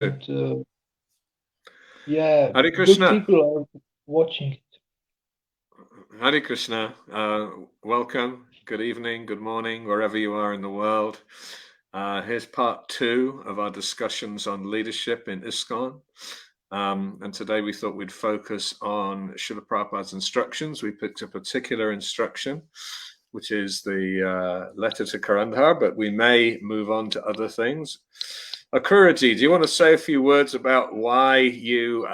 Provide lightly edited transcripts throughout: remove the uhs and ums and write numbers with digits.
yeah, Hare good Krishna. people are watching it. Hare Krishna. Welcome. Good evening, good morning, wherever you are in the world. Here's part 2 of our discussions on leadership in ISKCON. And today we thought we'd focus on Srila Prabhupada's instructions. We picked a particular instruction, which is the letter to Karandhar, but we may move on to other things. Akurati, do you want to say a few words about why you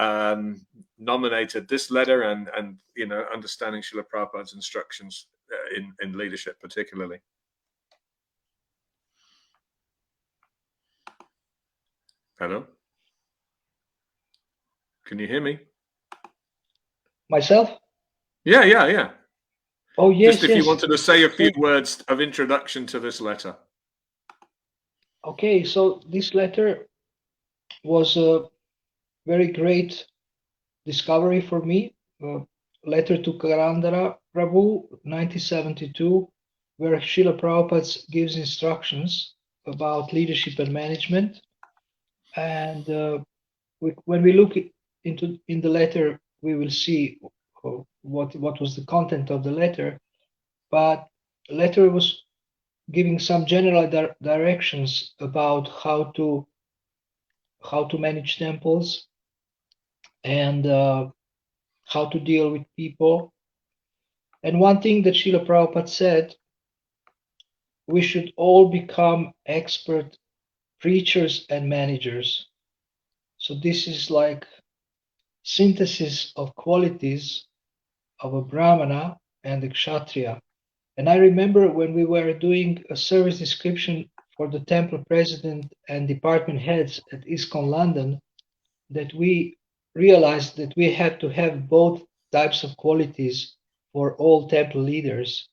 nominated this letter and understanding Srila Prabhupada's instructions in leadership particularly? Hello? Can you hear me? Myself? Yeah. Oh, Just yes, if you yes. wanted to say a few words of introduction to this letter. Okay, so this letter was a very great discovery for me. Letter to Karandhara Prabhu, 1972, where Srila Prabhupada gives instructions about leadership and management. And when we look in the letter, we will see what was the content of the letter. But the letter was giving some general directions about how to manage temples and how to deal with people. And one thing that Srila Prabhupada said, we should all become expert preachers and managers. So this is like synthesis of qualities of a Brahmana and a Kshatriya. And I remember when we were doing a service description for the temple president and department heads at ISKCON London, that we realized that we had to have both types of qualities for all temple leaders.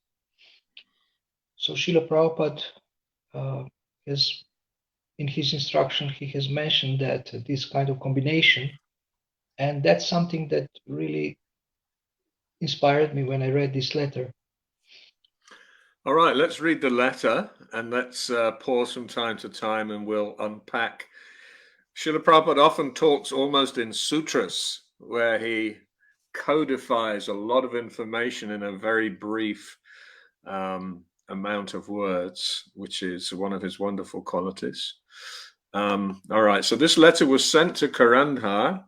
So Srila Prabhupada has, in his instruction, he has mentioned that this kind of combination, and that's something that really inspired me when I read this letter. All right, let's read the letter and let's pause from time to time and we'll unpack. Srila Prabhupada often talks almost in sutras, where he codifies a lot of information in a very brief amount of words, which is one of his wonderful qualities. All right, so this letter was sent to Karandhar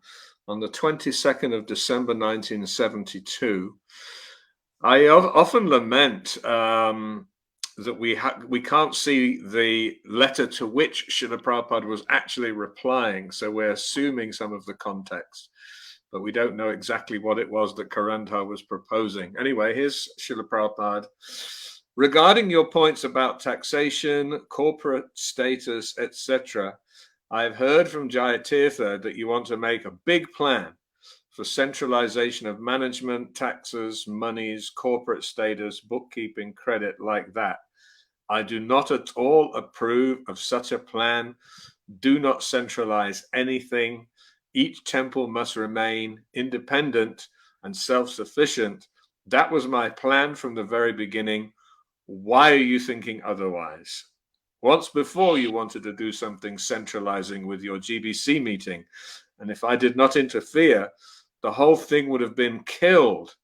on the 22nd of December 1972. I often lament that we can't see the letter to which Srila Prabhupada was actually replying, so we're assuming some of the context, but we don't know exactly what it was that Karandhar was proposing. Anyway, here's Srila Prabhupada. Regarding your points about taxation, corporate status, etc., I've heard from Jayatirtha that you want to make a big plan for centralization of management, taxes, monies, corporate status, bookkeeping, credit, like that. I do not at all approve of such a plan. Do not centralize anything. Each temple must remain independent and self-sufficient. That was my plan from the very beginning. Why are you thinking otherwise? Once before you wanted to do something centralizing with your GBC meeting, and if I did not interfere, the whole thing would have been killed.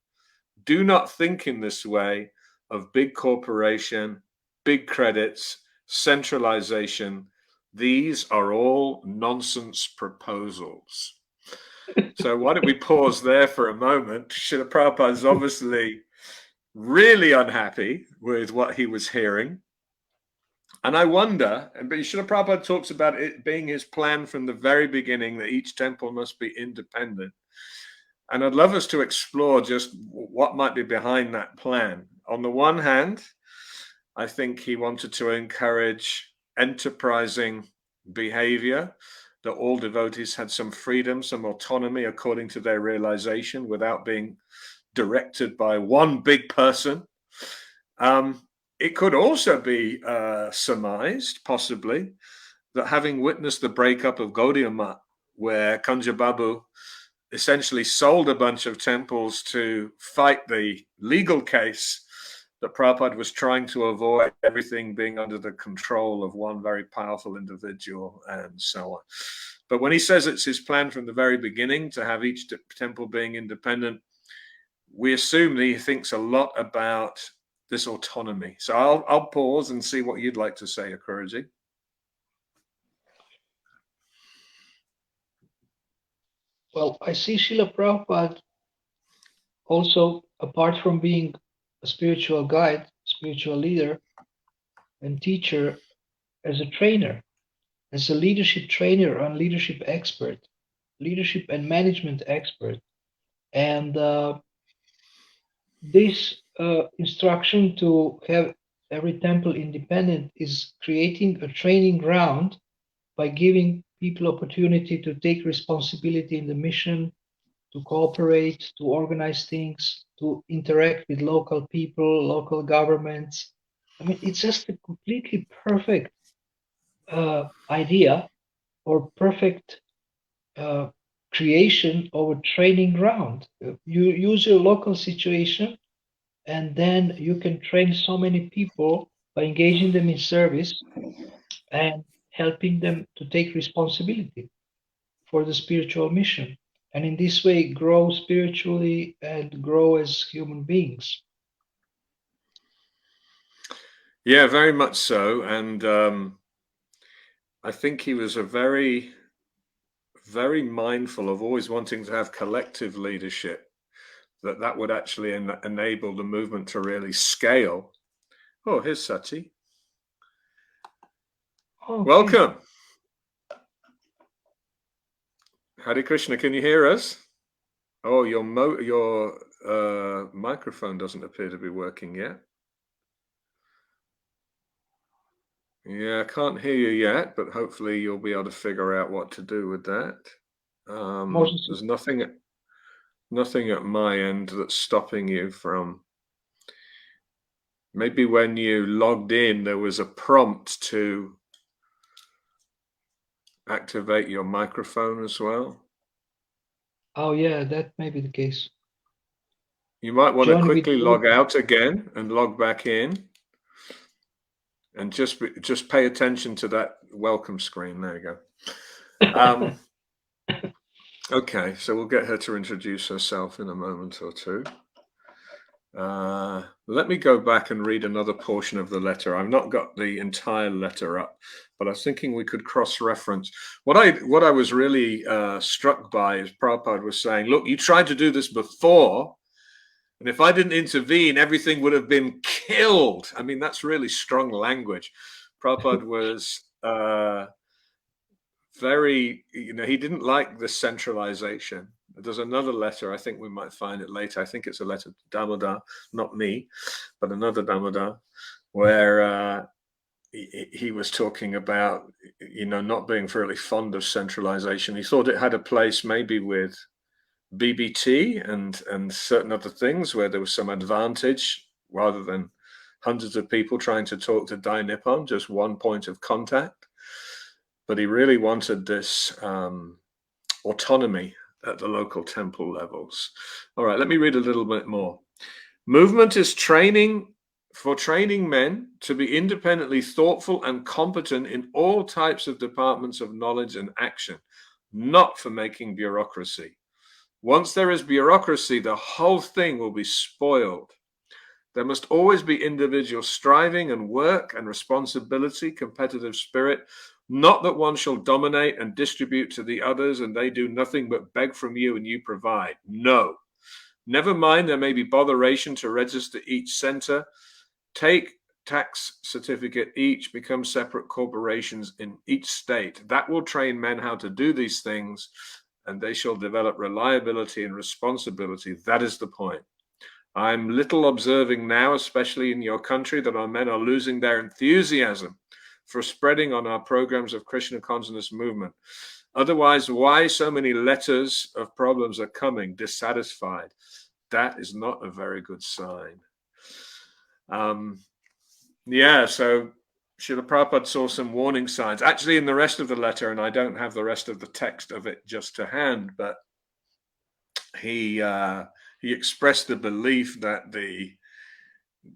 Do not think in this way of big corporation, big credits, centralization. These are all nonsense proposals. So why don't we pause there for a moment? Srila Prabhupada is obviously really unhappy with what he was hearing. And I wonder, but Srila Prabhupada talks about it being his plan from the very beginning that each temple must be independent. And I'd love us to explore just what might be behind that plan. On the one hand, I think he wanted to encourage enterprising behavior, that all devotees had some freedom, some autonomy according to their realization without being directed by one big person. It could also be surmised, possibly, that having witnessed the breakup of Gaudiya Math, where Kanja Babu essentially sold a bunch of temples to fight the legal case, that Prabhupada was trying to avoid everything being under the control of one very powerful individual and so on. But when he says it's his plan from the very beginning to have each temple being independent, we assume that he thinks a lot about this autonomy. So I'll pause and see what you'd like to say, Akuraji. Well, I see Srila Prabhupada also, apart from being a spiritual guide, spiritual leader, and teacher, as a trainer, as a leadership trainer and leadership expert, leadership and management expert. And this instruction to have every temple independent is creating a training ground by giving people opportunity to take responsibility in the mission, to cooperate, to organize things, to interact with local people, local governments. I mean, it's just a completely perfect idea or perfect creation of a training ground. You use your local situation, and then you can train so many people by engaging them in service and helping them to take responsibility for the spiritual mission. And in this way, grow spiritually and grow as human beings. Yeah, very much so. And I think he was a very, very mindful of always wanting to have collective leadership, that would actually enable the movement to really scale. Oh, here's Sati. Okay. Welcome. Hare Krishna, can you hear us? Oh, your microphone doesn't appear to be working yet. Yeah, I can't hear you yet, but hopefully you'll be able to figure out what to do with that. There's nothing at my end that's stopping you from. Maybe when you logged in, there was a prompt to activate your microphone as well. Oh yeah, that may be the case. You might want to quickly log out again and log back in, and just pay attention to that welcome screen. There you go. Okay, so we'll get her to introduce herself in a moment or two. Let me go back and read another portion of the letter. I've not got the entire letter up, but I was thinking we could cross-reference. What I was really struck by is Prabhupada was saying, look, you tried to do this before, and if I didn't intervene, everything would have been killed. I mean, that's really strong language. Prabhupada was very, he didn't like the centralization. There's another letter, I think we might find it later. I think it's a letter to Damodar, not me, but another Damodar, where he was talking about, not being really fond of centralization. He thought it had a place maybe with BBT and certain other things where there was some advantage, rather than hundreds of people trying to talk to Dai Nippon, just one point of contact. But he really wanted this autonomy at the local temple levels. All right, let me read a little bit more. Movement is training men to be independently thoughtful and competent in all types of departments of knowledge and action, not for making bureaucracy. Once there is bureaucracy, the whole thing will be spoiled. There must always be individual striving and work and responsibility, competitive spirit, not that one shall dominate and distribute to the others and they do nothing but beg from you and you provide. No. Never mind, there may be botheration to register each center. Take tax certificate each, become separate corporations in each state. That will train men how to do these things, and they shall develop reliability and responsibility. That is the point. I'm little observing now, especially in your country, that our men are losing their enthusiasm for spreading on our programs of Krishna consciousness movement. Otherwise, why so many letters of problems are coming, dissatisfied? That is not a very good sign. So Srila Prabhupada saw some warning signs. Actually, in the rest of the letter, and I don't have the rest of the text of it just to hand, but he expressed the belief that the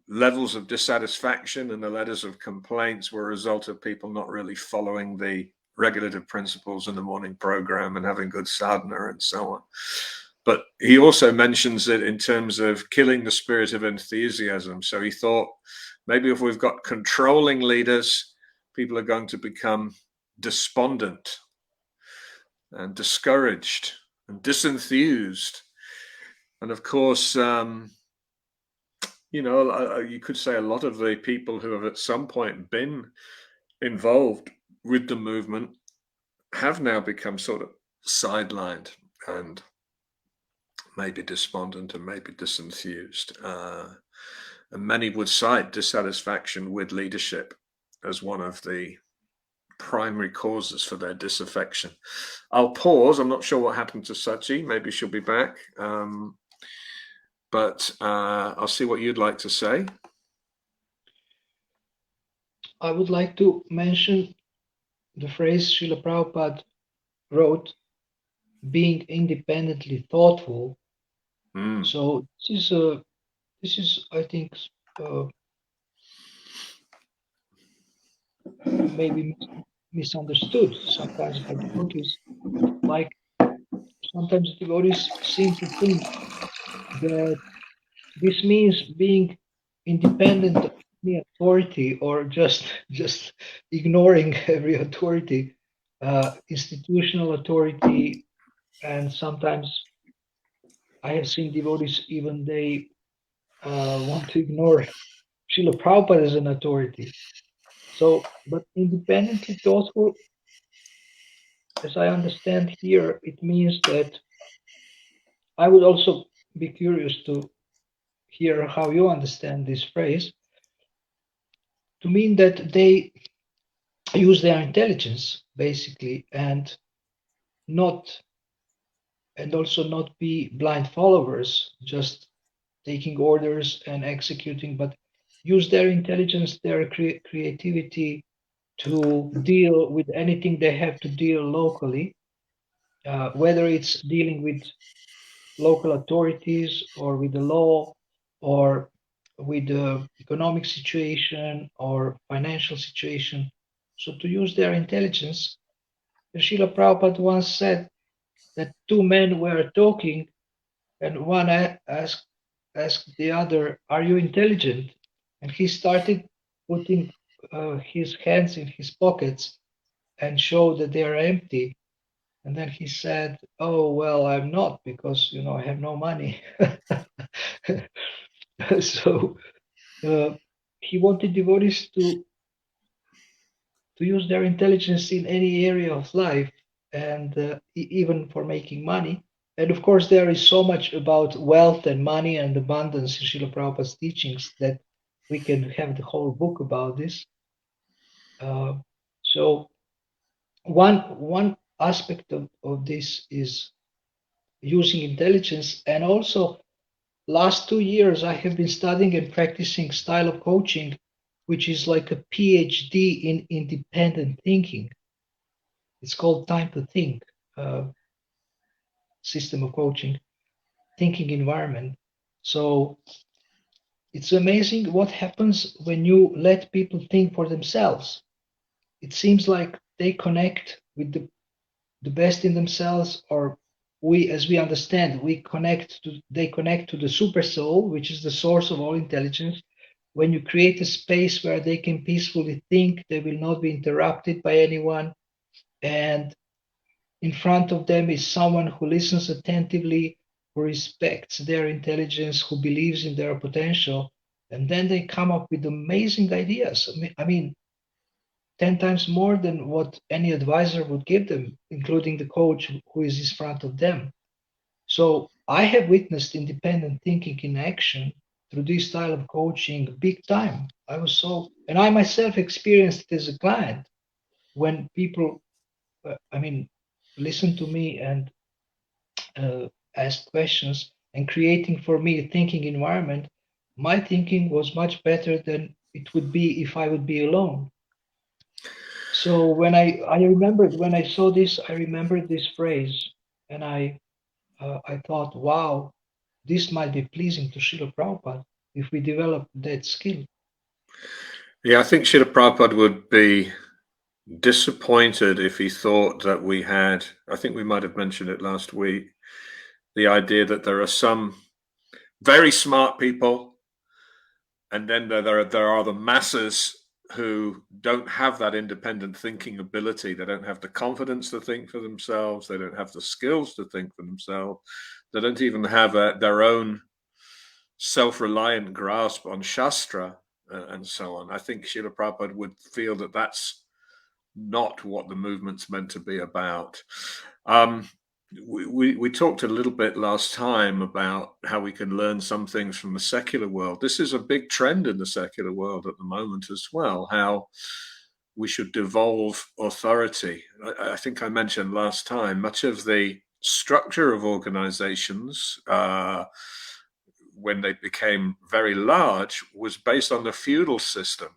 levels of dissatisfaction and the letters of complaints were a result of people not really following the regulative principles in the morning program and having good sadhana and so on. But he also mentions it in terms of killing the spirit of enthusiasm. So he thought maybe if we've got controlling leaders, people are going to become despondent and discouraged and disenthused. And of course, you know, you could say a lot of the people who have at some point been involved with the movement have now become sort of sidelined and maybe despondent and maybe disenthused. And many would cite dissatisfaction with leadership as one of the primary causes for their disaffection. I'll pause. I'm not sure what happened to Sachi. Maybe she'll be back. But I'll see what you'd like to say. I would like to mention the phrase Srila Prabhupada wrote, being independently thoughtful. So this is I think maybe misunderstood sometimes by devotees. Like sometimes devotees seem to think that this means being independent of any authority or just ignoring every authority, institutional authority, and sometimes I have seen devotees even they want to ignore Srila Prabhupada as an authority. So, but independently thoughtful, as I understand here, it means that I would also be curious to hear how you understand this phrase, to mean that they use their intelligence basically not and also not be blind followers, just taking orders and executing, but use their intelligence, their creativity to deal with anything they have to deal locally, whether it's dealing with local authorities or with the law or with the economic situation or financial situation. So to use their intelligence, Srila Prabhupada once said that two men were talking and one asked the other, "Are you intelligent?" And he started putting his hands in his pockets and showed that they are empty. And then he said, "Oh, well, I'm not because, I have no money." So he wanted devotees to use their intelligence in any area of life and even for making money. And of course, there is so much about wealth and money and abundance in Srila Prabhupada's teachings that we can have the whole book about this. So one aspect of this is using intelligence. And also, last 2 years, I have been studying and practicing style of coaching, which is like a PhD in independent thinking. It's called Time to Think system of coaching, thinking environment. So it's amazing what happens when you let people think for themselves. It seems like they connect with the best in themselves, or as we understand, they connect to the super soul, which is the source of all intelligence. When you create a space where they can peacefully think, they will not be interrupted by anyone. And in front of them is someone who listens attentively, who respects their intelligence, who believes in their potential. And then they come up with amazing ideas. I mean 10 times more than what any advisor would give them, including the coach who is in front of them. So I have witnessed independent thinking in action through this style of coaching big time. And I myself experienced it as a client when people, listen to me and ask questions and creating for me a thinking environment. My thinking was much better than it would be if I would be alone. So when I remembered when I saw this, I remembered this phrase, and I thought, wow, this might be pleasing to Srila Prabhupada if we develop that skill. Yeah, I think Srila Prabhupada would be disappointed if he thought that we had, I think we might have mentioned it last week, the idea that there are some very smart people, and then there are the masses who don't have that independent thinking ability. They don't have the confidence to think for themselves. They don't have the skills to think for themselves. They don't even have their own self-reliant grasp on Shastra and so on. I think Srila Prabhupada would feel that that's not what the movement's meant to be about. We talked a little bit last time about how we can learn some things from the secular world. This is a big trend in the secular world at the moment as well, how we should devolve authority. I think I mentioned last time, much of the structure of organizations when they became very large was based on the feudal system.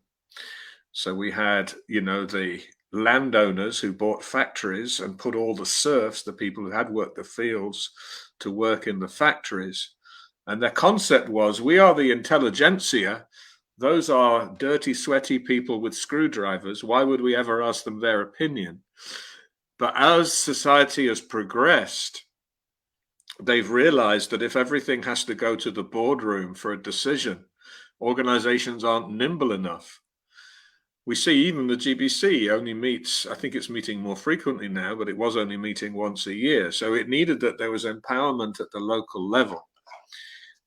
So we had, the landowners who bought factories and put all the serfs, the people who had worked the fields, to work in the factories. And their concept was, we are the intelligentsia. Those are dirty, sweaty people with screwdrivers. Why would we ever ask them their opinion? But as society has progressed, they've realized that if everything has to go to the boardroom for a decision, organizations aren't nimble enough. We see even the GBC only meets, I think it's meeting more frequently now, but it was only meeting once a year. So it needed that there was empowerment at the local level.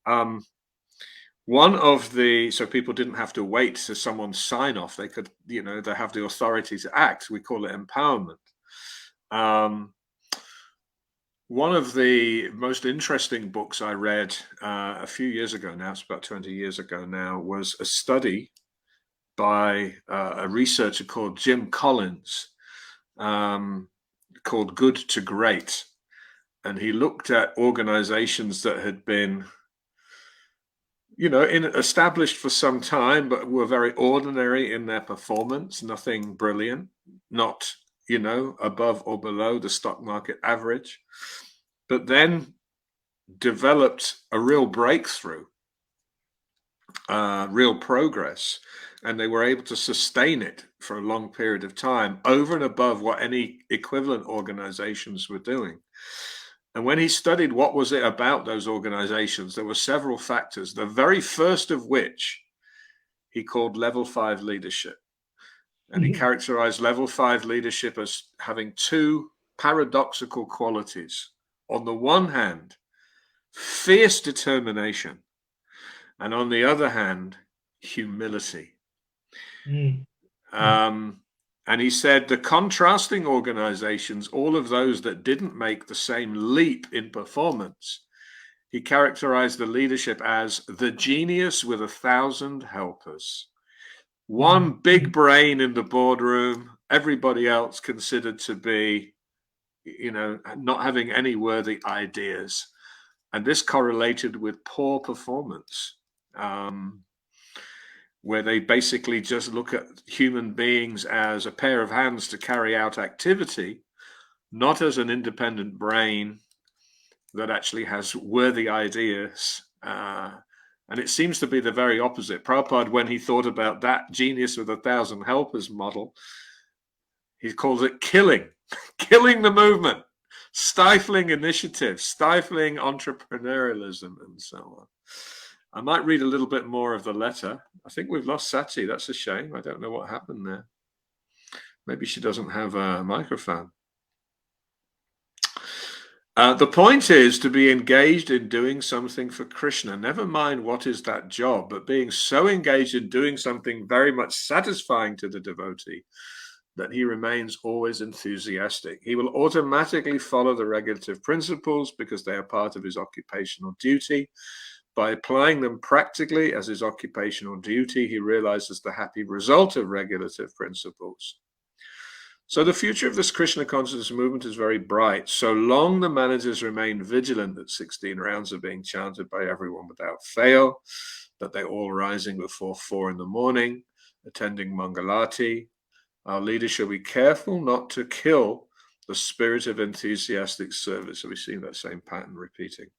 So people didn't have to wait to someone sign off. They could, they have the authority to act. We call it empowerment. One of the most interesting books I read a few years ago now, it's about 20 years ago now, was a study by a researcher called Jim Collins, called Good to Great. And he looked at organizations that had been, established for some time, but were very ordinary in their performance, nothing brilliant, not, above or below the stock market average, but then developed a real breakthrough, real progress. And they were able to sustain it for a long period of time, over and above what any equivalent organizations were doing. And when he studied what was it about those organizations, there were several factors, the very first of which he called level 5 leadership. And he characterized level 5 leadership as having two paradoxical qualities. On the one hand, fierce determination, and on the other hand, humility. And he said the contrasting organizations, all of those that didn't make the same leap in performance, he characterized the leadership as the genius with 1,000 helpers. One big brain in the boardroom, everybody else considered to be, not having any worthy ideas. And this correlated with poor performance, where they basically just look at human beings as a pair of hands to carry out activity, not as an independent brain that actually has worthy ideas. And it seems to be the very opposite. Prabhupada, when he thought about that genius with 1,000 helpers model, he calls it killing the movement, stifling initiative, stifling entrepreneurialism, and so on. I might read a little bit more of the letter. I think we've lost Sachi. That's a shame. I don't know what happened there. Maybe she doesn't have a microphone. The point is to be engaged in doing something for Krishna. Never mind what is that job, but being so engaged in doing something very much satisfying to the devotee that he remains always enthusiastic. He will automatically follow the regulative principles because they are part of his occupational duty. By applying them practically as his occupational duty, he realizes the happy result of regulative principles. So the future of this Krishna consciousness movement is very bright, so long the managers remain vigilant that 16 rounds are being chanted by everyone without fail, that they're all rising before 4 in the morning, attending Mangalati. Our leaders shall be careful not to kill the spirit of enthusiastic service. So we've seen that same pattern repeating,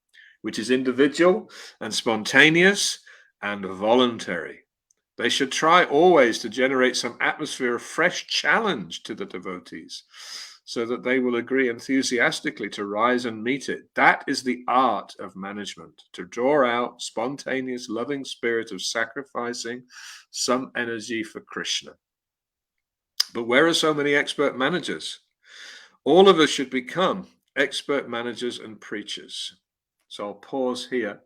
which is individual and spontaneous and voluntary. They should try always to generate some atmosphere of fresh challenge to the devotees, so that they will agree enthusiastically to rise and meet it. That is the art of management, to draw out spontaneous, loving spirit of sacrificing some energy for Krishna. But where are so many expert managers? All of us should become expert managers and preachers. So I'll pause here.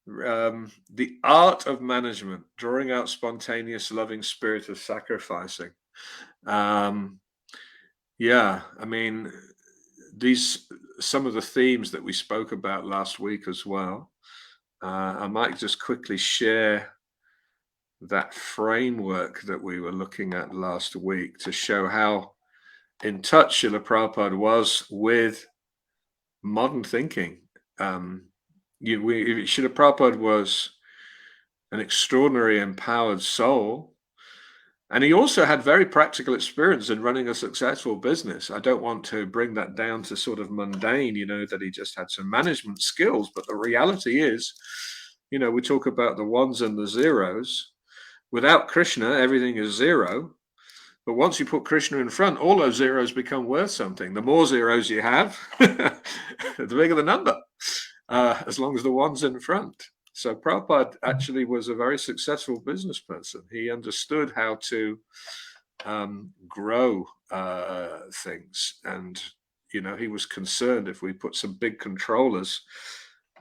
The art of management, drawing out spontaneous, loving spirit of sacrificing. Yeah, I mean, some of the themes that we spoke about last week as well. I might just quickly share that framework that we were looking at last week to show how in touch Srila Prabhupada was with modern thinking. Srila Prabhupada was an extraordinary empowered soul. And he also had very practical experience in running a successful business. I don't want to bring that down to sort of mundane, that he just had some management skills. But the reality is, we talk about the ones and the zeros. Without Krishna, everything is zero. But once you put Krishna in front, all those zeros become worth something. The more zeros you have, the bigger the number, as long as the one's in front. So Prabhupada actually was a very successful business person. He understood how to grow things. And, he was concerned if we put some big controllers,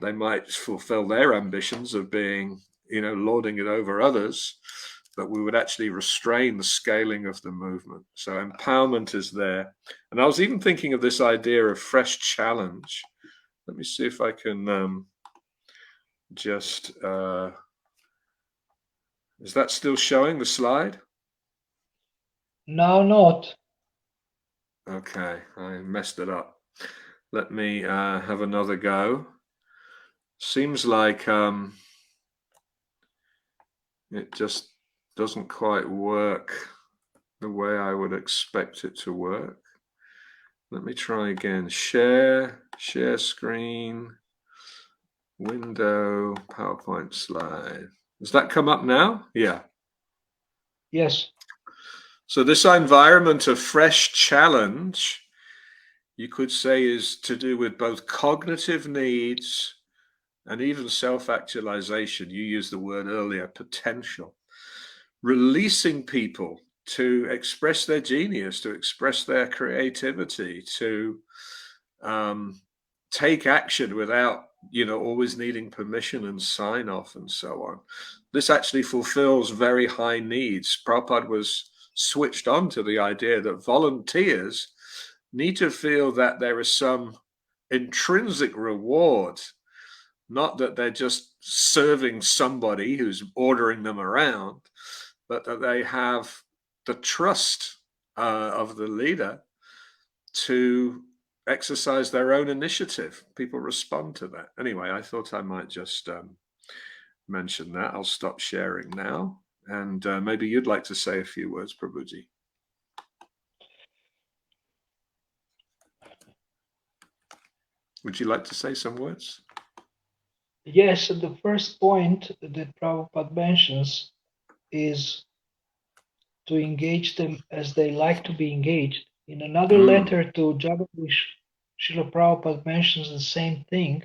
they might fulfill their ambitions of being, lording it over others, but we would actually restrain the scaling of the movement. So empowerment is there. And I was even thinking of this idea of fresh challenge. Let me see if I can is that still showing the slide? Now not. Okay, I messed it up. Let me have another go. Seems like it just doesn't quite work the way I would expect it to work. Let me try again. Share screen, window, PowerPoint slide. Does that come up now? Yeah. Yes. So this environment of fresh challenge, you could say, is to do with both cognitive needs and even self-actualization. You used the word earlier, potential. Releasing people to express their genius, to express their creativity, to take action without, always needing permission and sign off and so on. This actually fulfills very high needs. Prabhupada was switched on to the idea that volunteers need to feel that there is some intrinsic reward, not that they're just serving somebody who's ordering them around, but that they have the trust of the leader to exercise their own initiative. People respond to that. Anyway, I thought I might just mention that. I'll stop sharing now. And maybe you'd like to say a few words, Prabhuji. Would you like to say some words? Yes, the first point that Prabhupada mentions is to engage them as they like to be engaged. In another letter to Jagadish, Srila Prabhupada mentions the same thing,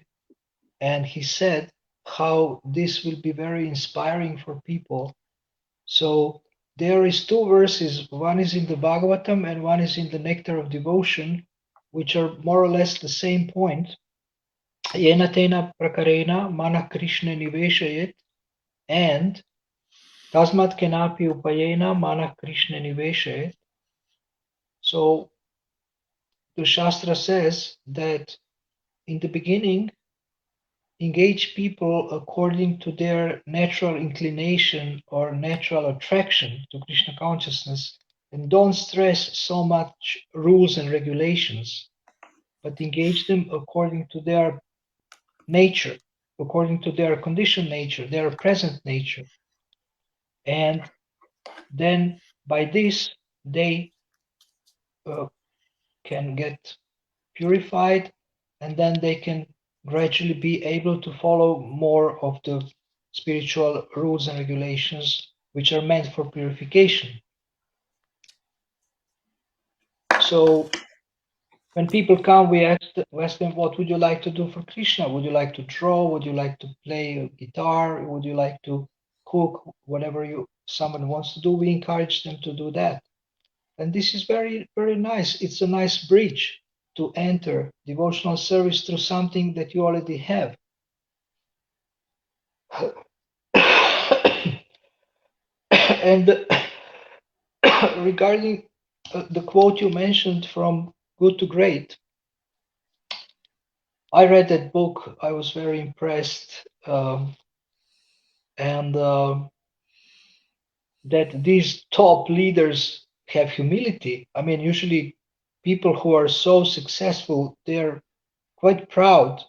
and he said how this will be very inspiring for people. So there is two verses, one is in the Bhagavatam and one is in the Nectar of Devotion, which are more or less the same point. Yena tena prakarena mana Krishna niveshayet, and tasmat kenapi upayena mana Krishna niveshayet. So the Shastra says that in the beginning, engage people according to their natural inclination or natural attraction to Krishna consciousness, and don't stress so much rules and regulations, but engage them according to their nature, according to their conditioned nature, their present nature. And then by this, they can get purified, and then they can gradually be able to follow more of the spiritual rules and regulations which are meant for purification. So when people come, we ask them, what would you like to do for Krishna? Would you like to draw? Would you like to play a guitar? Would you like to cook? Whatever someone wants to do, we encourage them to do that. And this is very, very nice. It's a nice bridge to enter devotional service through something that you already have. And regarding the quote you mentioned from Good to Great, I read that book. I was very impressed. And that these top leaders have humility. I mean, usually people who are so successful, they're quite proud,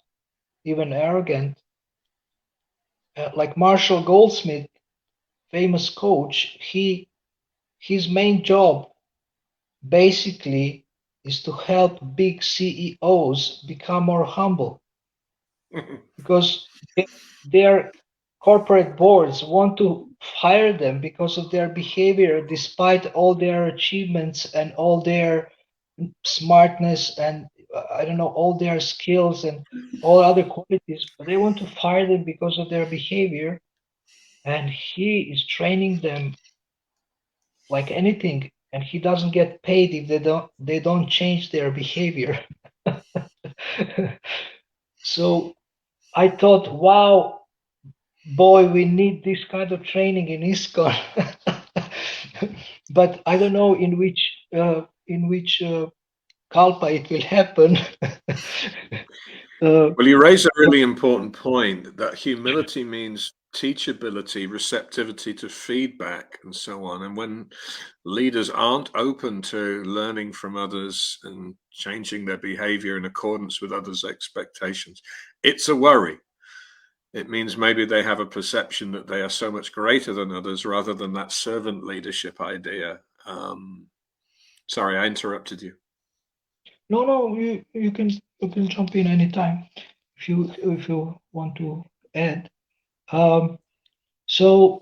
even arrogant. Like Marshall Goldsmith, famous coach, his main job basically is to help big CEOs become more humble, because their corporate boards want to fire them because of their behavior, despite all their achievements and all their smartness and I don't know, all their skills and all other qualities, but they want to fire them because of their behavior. And he is training them like anything, and he doesn't get paid if they don't change their behavior. So I thought, wow, boy, we need this kind of training in ISKCON. But I don't know in which kalpa it will happen. Well, you raise a really important point, that humility means teachability, receptivity to feedback, and so on. And when leaders aren't open to learning from others and changing their behavior in accordance with others' expectations, it's a worry. It means maybe they have a perception that they are so much greater than others, rather than that servant leadership idea. Sorry, I interrupted you. No, you can jump in anytime if you want to add. So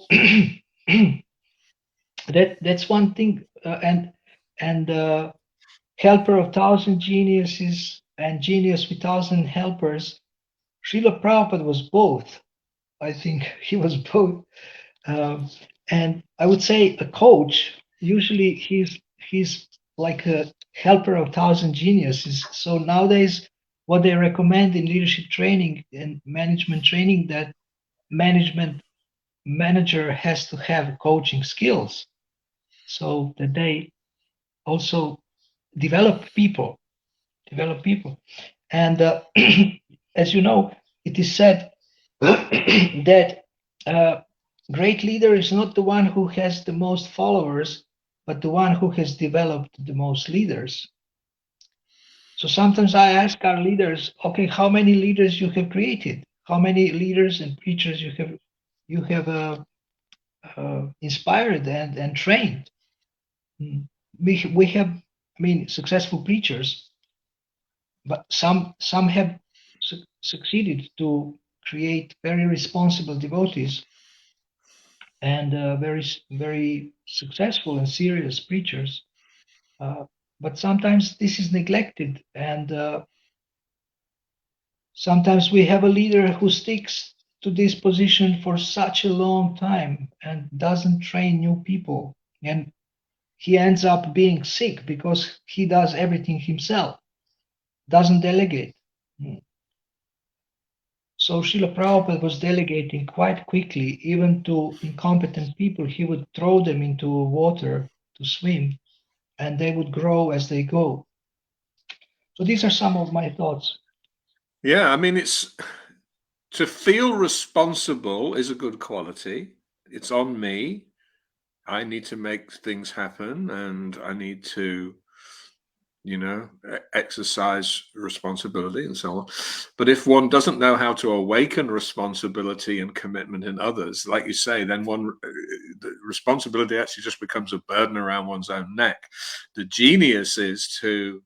that's one thing, and helper of thousand geniuses and genius with thousand helpers. Srila Prabhupada was both. I think he was both. Um, and I would say a coach, usually he's like a helper of thousand geniuses. So nowadays, what they recommend in leadership training and management training, that manager has to have coaching skills, so that they also develop people, And as you know, it is said that great leader is not the one who has the most followers, but the one who has developed the most leaders. So sometimes I ask our leaders, okay, how many leaders you have created? How many leaders and preachers you have inspired and trained? We have, I mean, successful preachers, but some have succeeded to create very responsible devotees and very successful and serious preachers. But sometimes this is neglected, and sometimes we have a leader who sticks to this position for such a long time and doesn't train new people, and he ends up being sick because he does everything himself, doesn't delegate. So Srila Prabhupada was delegating quite quickly, even to incompetent people. He would throw them into water to swim, and they would grow as they go. So these are some of my thoughts. Yeah, I mean, it's to feel responsible is a good quality. It's on me. I need to make things happen, and I need to, exercise responsibility and so on. But if one doesn't know how to awaken responsibility and commitment in others, like you say, then the responsibility actually just becomes a burden around one's own neck. The genius is to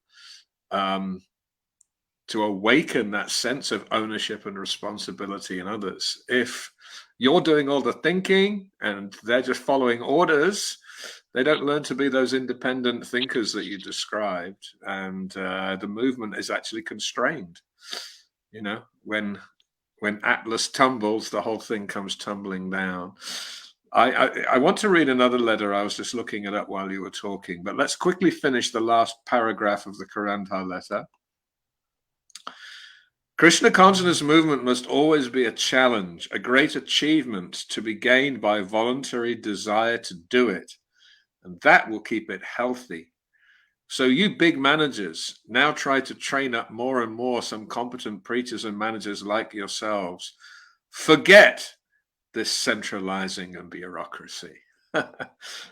to awaken that sense of ownership and responsibility in others. If you're doing all the thinking and they're just following orders, they don't learn to be those independent thinkers that you described, and the movement is actually constrained. You know, when Atlas tumbles, the whole thing comes tumbling down. I want to read another letter. I was just looking it up while you were talking, but let's quickly finish the last paragraph of the Karandhar letter. Krishna consciousness movement must always be a challenge, a great achievement to be gained by voluntary desire to do it, and that will keep it healthy. So you big managers now try to train up more and more some competent preachers and managers like yourselves. Forget this centralizing and bureaucracy.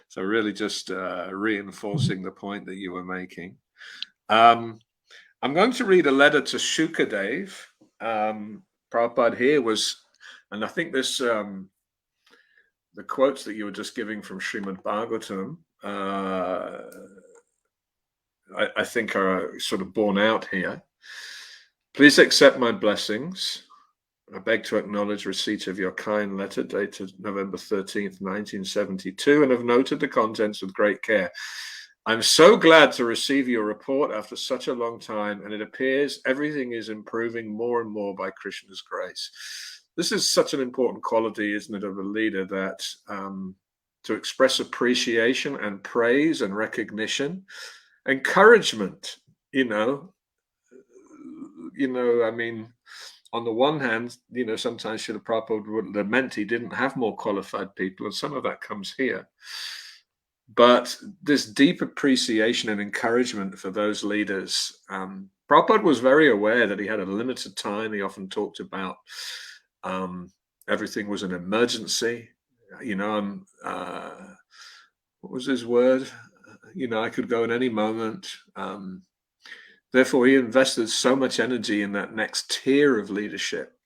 So really just reinforcing the point that you were making. I'm going to read a letter to Shukadev. Prabhupada here was, and I think this, the quotes that you were just giving from Srimad Bhagavatam, I think are sort of borne out here. Please accept my blessings. I beg to acknowledge receipt of your kind letter dated November 13th, 1972, and have noted the contents with great care. I'm so glad to receive your report after such a long time, and it appears everything is improving more and more by Krishna's grace. This is such an important quality, isn't it, of a leader, that to express appreciation and praise and recognition, encouragement, I mean, on the one hand, sometimes Srila Prabhupada would lament he didn't have more qualified people, and some of that comes here. But this deep appreciation and encouragement for those leaders, Prabhupada was very aware that he had a limited time. He often talked about everything was an emergency. What was his word? I could go at any moment. Therefore, he invested so much energy in that next tier of leadership,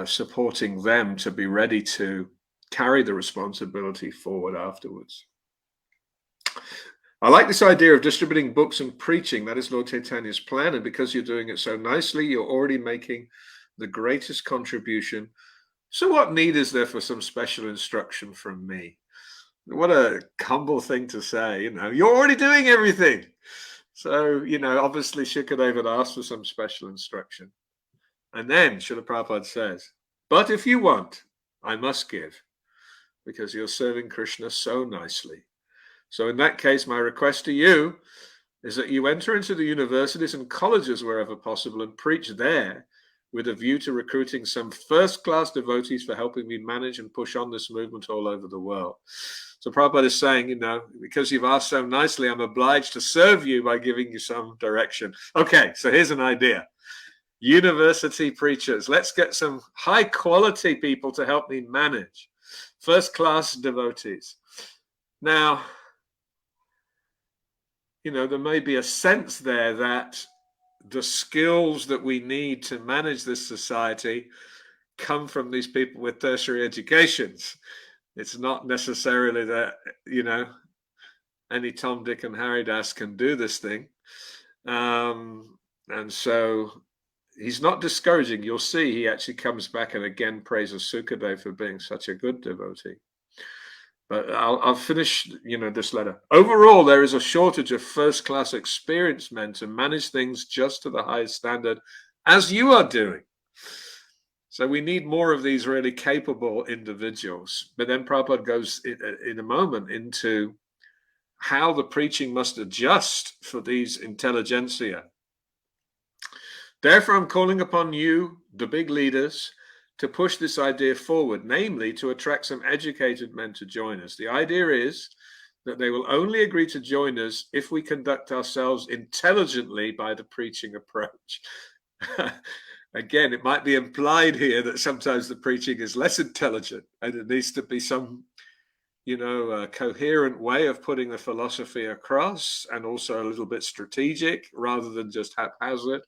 supporting them to be ready to carry the responsibility forward afterwards. I like this idea of distributing books and preaching. That is Lord Chaitanya's plan. And because you're doing it so nicely, you're already making the greatest contribution. So what need is there for some special instruction from me? What a humble thing to say, you're already doing everything. So, obviously Shukadev had asked for some special instruction. And then Srila Prabhupada says, but if you want, I must give, because you're serving Krishna so nicely. So in that case, my request to you is that you enter into the universities and colleges wherever possible and preach there with a view to recruiting some first-class devotees for helping me manage and push on this movement all over the world. So Prabhupada is saying, because you've asked so nicely, I'm obliged to serve you by giving you some direction. Okay, so here's an idea. University preachers, let's get some high-quality people to help me manage. First-class devotees. Now, there may be a sense there that the skills that we need to manage this society come from these people with tertiary educations. It's not necessarily that, any Tom, Dick, and Harry Das can do this thing. And so he's not discouraging. You'll see he actually comes back and again praises Sukadev for being such a good devotee. But I'll finish, this letter. Overall, there is a shortage of first-class experienced men to manage things just to the highest standard, as you are doing. So we need more of these really capable individuals. But then Prabhupada goes in a moment into how the preaching must adjust for these intelligentsia. Therefore, I'm calling upon you, the big leaders, to push this idea forward, namely to attract some educated men to join us. The idea is that they will only agree to join us if we conduct ourselves intelligently by the preaching approach. Again, it might be implied here that sometimes the preaching is less intelligent and it needs to be some, coherent way of putting the philosophy across, and also a little bit strategic rather than just haphazard.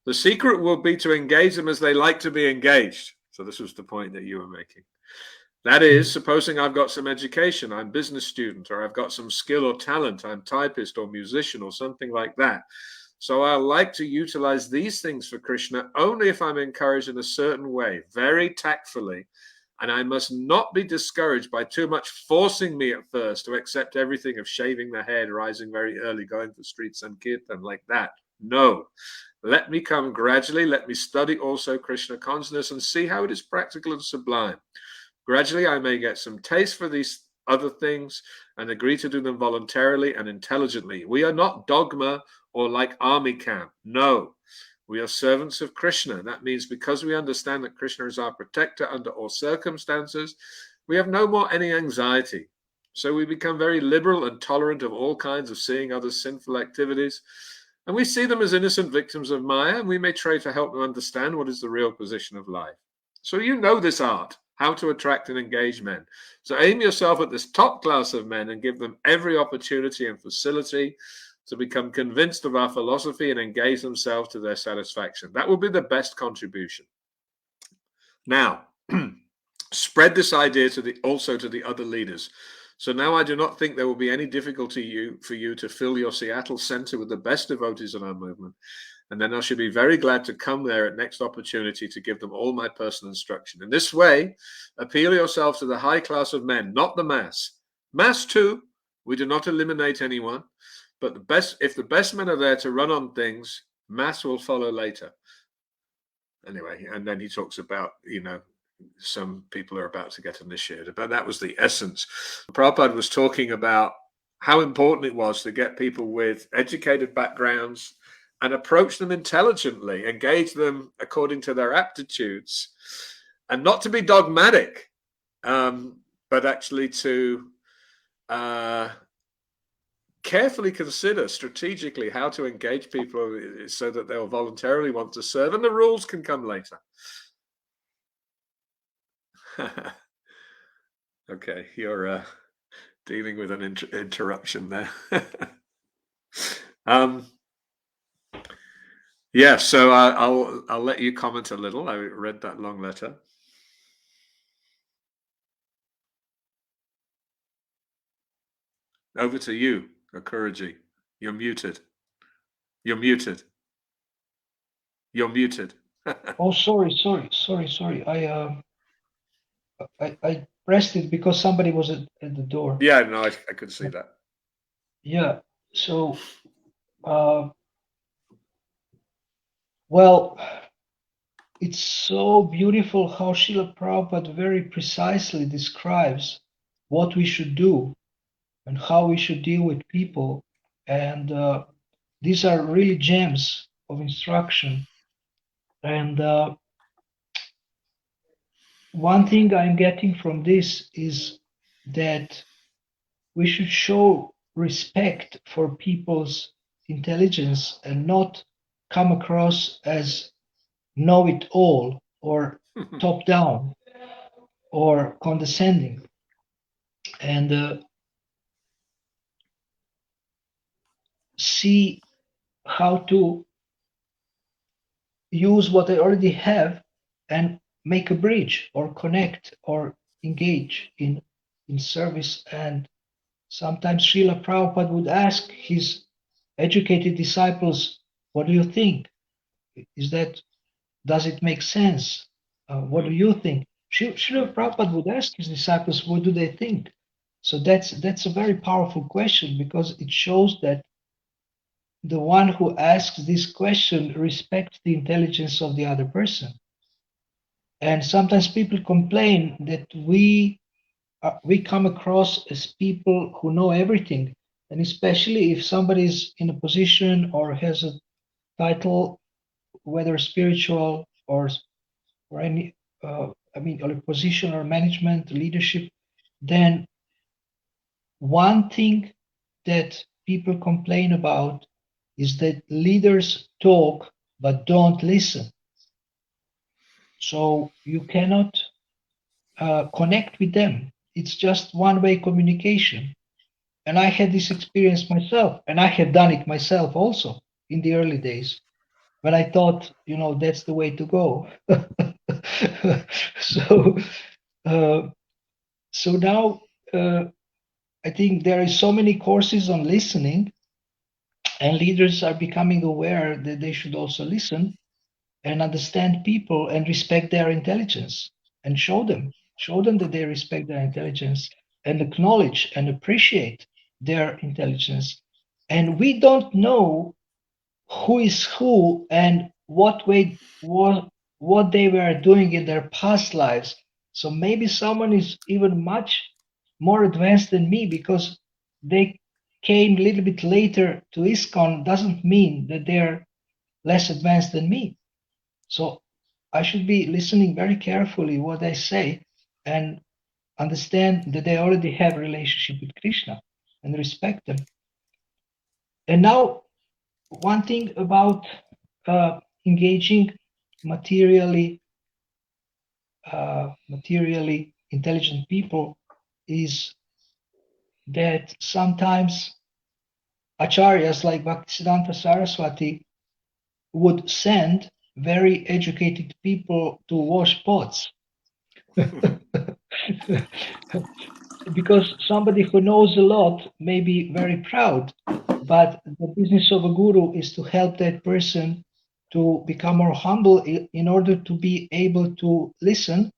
The secret will be to engage them as they like to be engaged. So this was the point that you were making. That is, supposing I've got some education, I'm a business student, or I've got some skill or talent, I'm typist or musician or something like that. So I like to utilize these things for Krishna only if I'm encouraged in a certain way, very tactfully. And I must not be discouraged by too much forcing me at first to accept everything of shaving the head, rising very early, going for street sankirtan like that. No. Let me come gradually. Let me study also Krishna consciousness and see how it is practical and sublime. Gradually, I may get some taste for these other things and agree to do them voluntarily and intelligently. We are not dogma or like army camp. No, we are servants of Krishna. That means because we understand that Krishna is our protector under all circumstances, we have no more any anxiety. So we become very liberal and tolerant of all kinds of seeing others' sinful activities. And we see them as innocent victims of Maya, and we may try to help them understand what is the real position of life. So you know this art, how to attract and engage men. So aim yourself at this top class of men and give them every opportunity and facility to become convinced of our philosophy and engage themselves to their satisfaction. That will be the best contribution. Now, spread this idea also to the other leaders. So now I do not think there will be any difficulty for you to fill your Seattle center with the best devotees in our movement. And then I should be very glad to come there at next opportunity to give them all my personal instruction. In this way, appeal yourself to the high class of men, not the mass. Mass too, we do not eliminate anyone, but if the best men are there to run on things, mass will follow later. Anyway, and then he talks about, some people are about to get initiated, but that was the essence. Prabhupada was talking about how important it was to get people with educated backgrounds and approach them intelligently, engage them according to their aptitudes, and not to be dogmatic, but actually to carefully consider strategically how to engage people so that they'll voluntarily want to serve, and the rules can come later. Okay, you're dealing with an interruption there. Yeah, so I'll let you comment a little. I read that long letter. Over to you, Akuraji. You're muted. You're muted. You're muted. Oh, sorry. I pressed it because somebody was at the door. Yeah, no, I could see that. Yeah. So, well, it's so beautiful how Srila Prabhupada very precisely describes what we should do and how we should deal with people. And these are really gems of instruction. And one thing I'm getting from this is that we should show respect for people's intelligence and not come across as know it all or top down or condescending. And see how to use what I already have and make a bridge or connect or engage in service. And sometimes Srila Prabhupada would ask his educated disciples, what do you think? Does it make sense? What do you think? Srila Prabhupada would ask his disciples, what do they think? So that's a very powerful question, because it shows that the one who asks this question respects the intelligence of the other person. And sometimes people complain that we come across as people who know everything, and especially if somebody is in a position or has a title, whether spiritual or any, or a position or management, leadership, then one thing that people complain about is that leaders talk but don't listen. So you cannot connect with them. It's just one-way communication. And I had this experience myself, and I had done it myself also in the early days. But I thought, that's the way to go. So, so now I think there is so many courses on listening, And leaders are becoming aware that they should also listen and understand people and respect their intelligence and show them that they respect their intelligence and acknowledge and appreciate their intelligence. And we don't know who is who and what they were doing in their past lives. So maybe someone is even much more advanced than me because they came a little bit later to ISKCON doesn't mean that they're less advanced than me. So I should be listening very carefully what they say and understand that they already have a relationship with Krishna and respect them. And now one thing about engaging materially materially intelligent people is that sometimes acharyas like Bhaktisiddhanta Saraswati would send very educated people to wash pots. Because somebody who knows a lot may be very proud, but the business of a guru is to help that person to become more humble in order to be able to listen.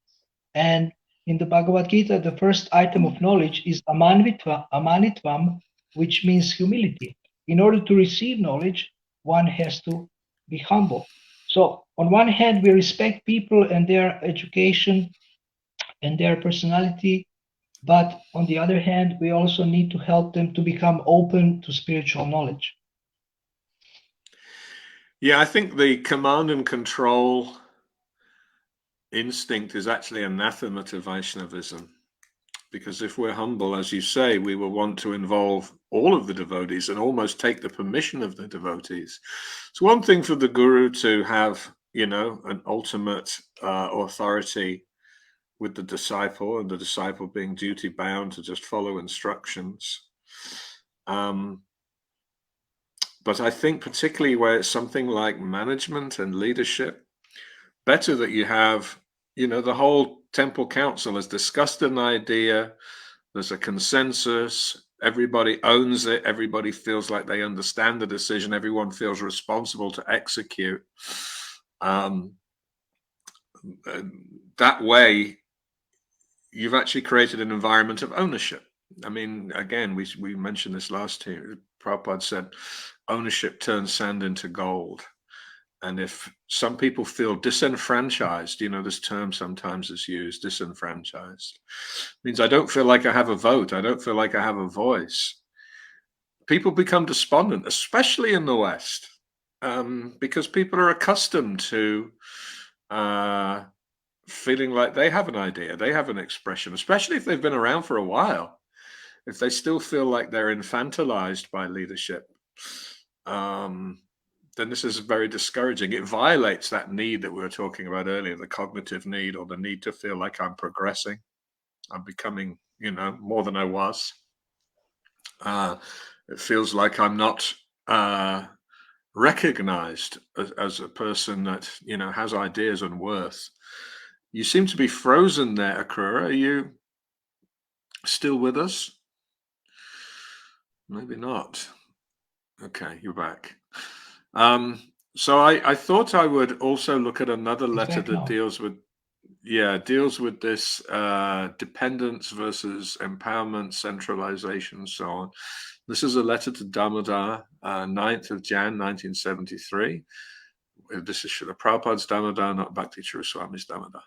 And in the Bhagavad Gita, the first item of knowledge is amanitvam, which means humility. In order to receive knowledge, one has to be humble. So, on one hand, we respect people and their education and their personality, but on the other hand, we also need to help them to become open to spiritual knowledge. Yeah, I think the command and control instinct is actually anathema to Vaishnavism. Because if we're humble, as you say, we will want to involve all of the devotees and almost take the permission of the devotees. It's one thing for the guru to have, an ultimate authority with the disciple, and the disciple being duty bound to just follow instructions. But I think particularly where it's something like management and leadership, better that you have, the whole temple council has discussed an idea. There's a consensus. Everybody owns it. Everybody feels like they understand the decision. Everyone feels responsible to execute. That way, you've actually created an environment of ownership. I mean, again, we mentioned this last year. Prabhupada said, ownership turns sand into gold. And if some people feel disenfranchised, this term sometimes is used, disenfranchised, means I don't feel like I have a vote. I don't feel like I have a voice. People become despondent, especially in the West, because people are accustomed to feeling like they have an idea, they have an expression, especially if they've been around for a while. If they still feel like they're infantilized by leadership, then this is very discouraging. It violates that need that we were talking about earlier, the cognitive need, or the need to feel like I'm progressing, I'm becoming, more than I was. It feels like I'm not recognized as a person that, has ideas and worth. You seem to be frozen there, Akrura. Are you still with us? Maybe not. Okay, you're back. So I thought I would also look at another letter that deals with this dependence versus empowerment, centralization, and so on. This is a letter to Damodar, 9th of Jan, 1973. This is Srila Prabhupada's Damodar, not Bhakti Churu Swami's Damodar.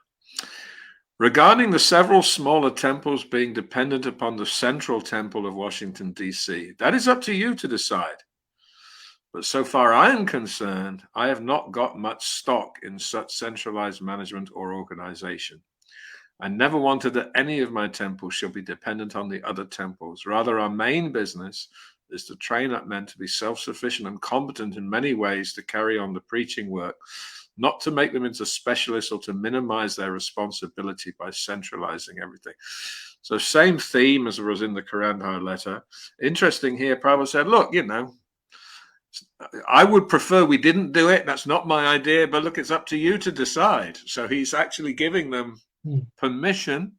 Regarding the several smaller temples being dependent upon the central temple of Washington, D.C., that is up to you to decide. But so far I am concerned, I have not got much stock in such centralized management or organization. I never wanted that any of my temples shall be dependent on the other temples. Rather, our main business is to train up men to be self-sufficient and competent in many ways to carry on the preaching work, not to make them into specialists or to minimize their responsibility by centralizing everything. So same theme as was in the Karandhar letter. Interesting here, Prabhupada said, look, I would prefer we didn't do it. That's not my idea, but look, it's up to you to decide. So he's actually giving them permission,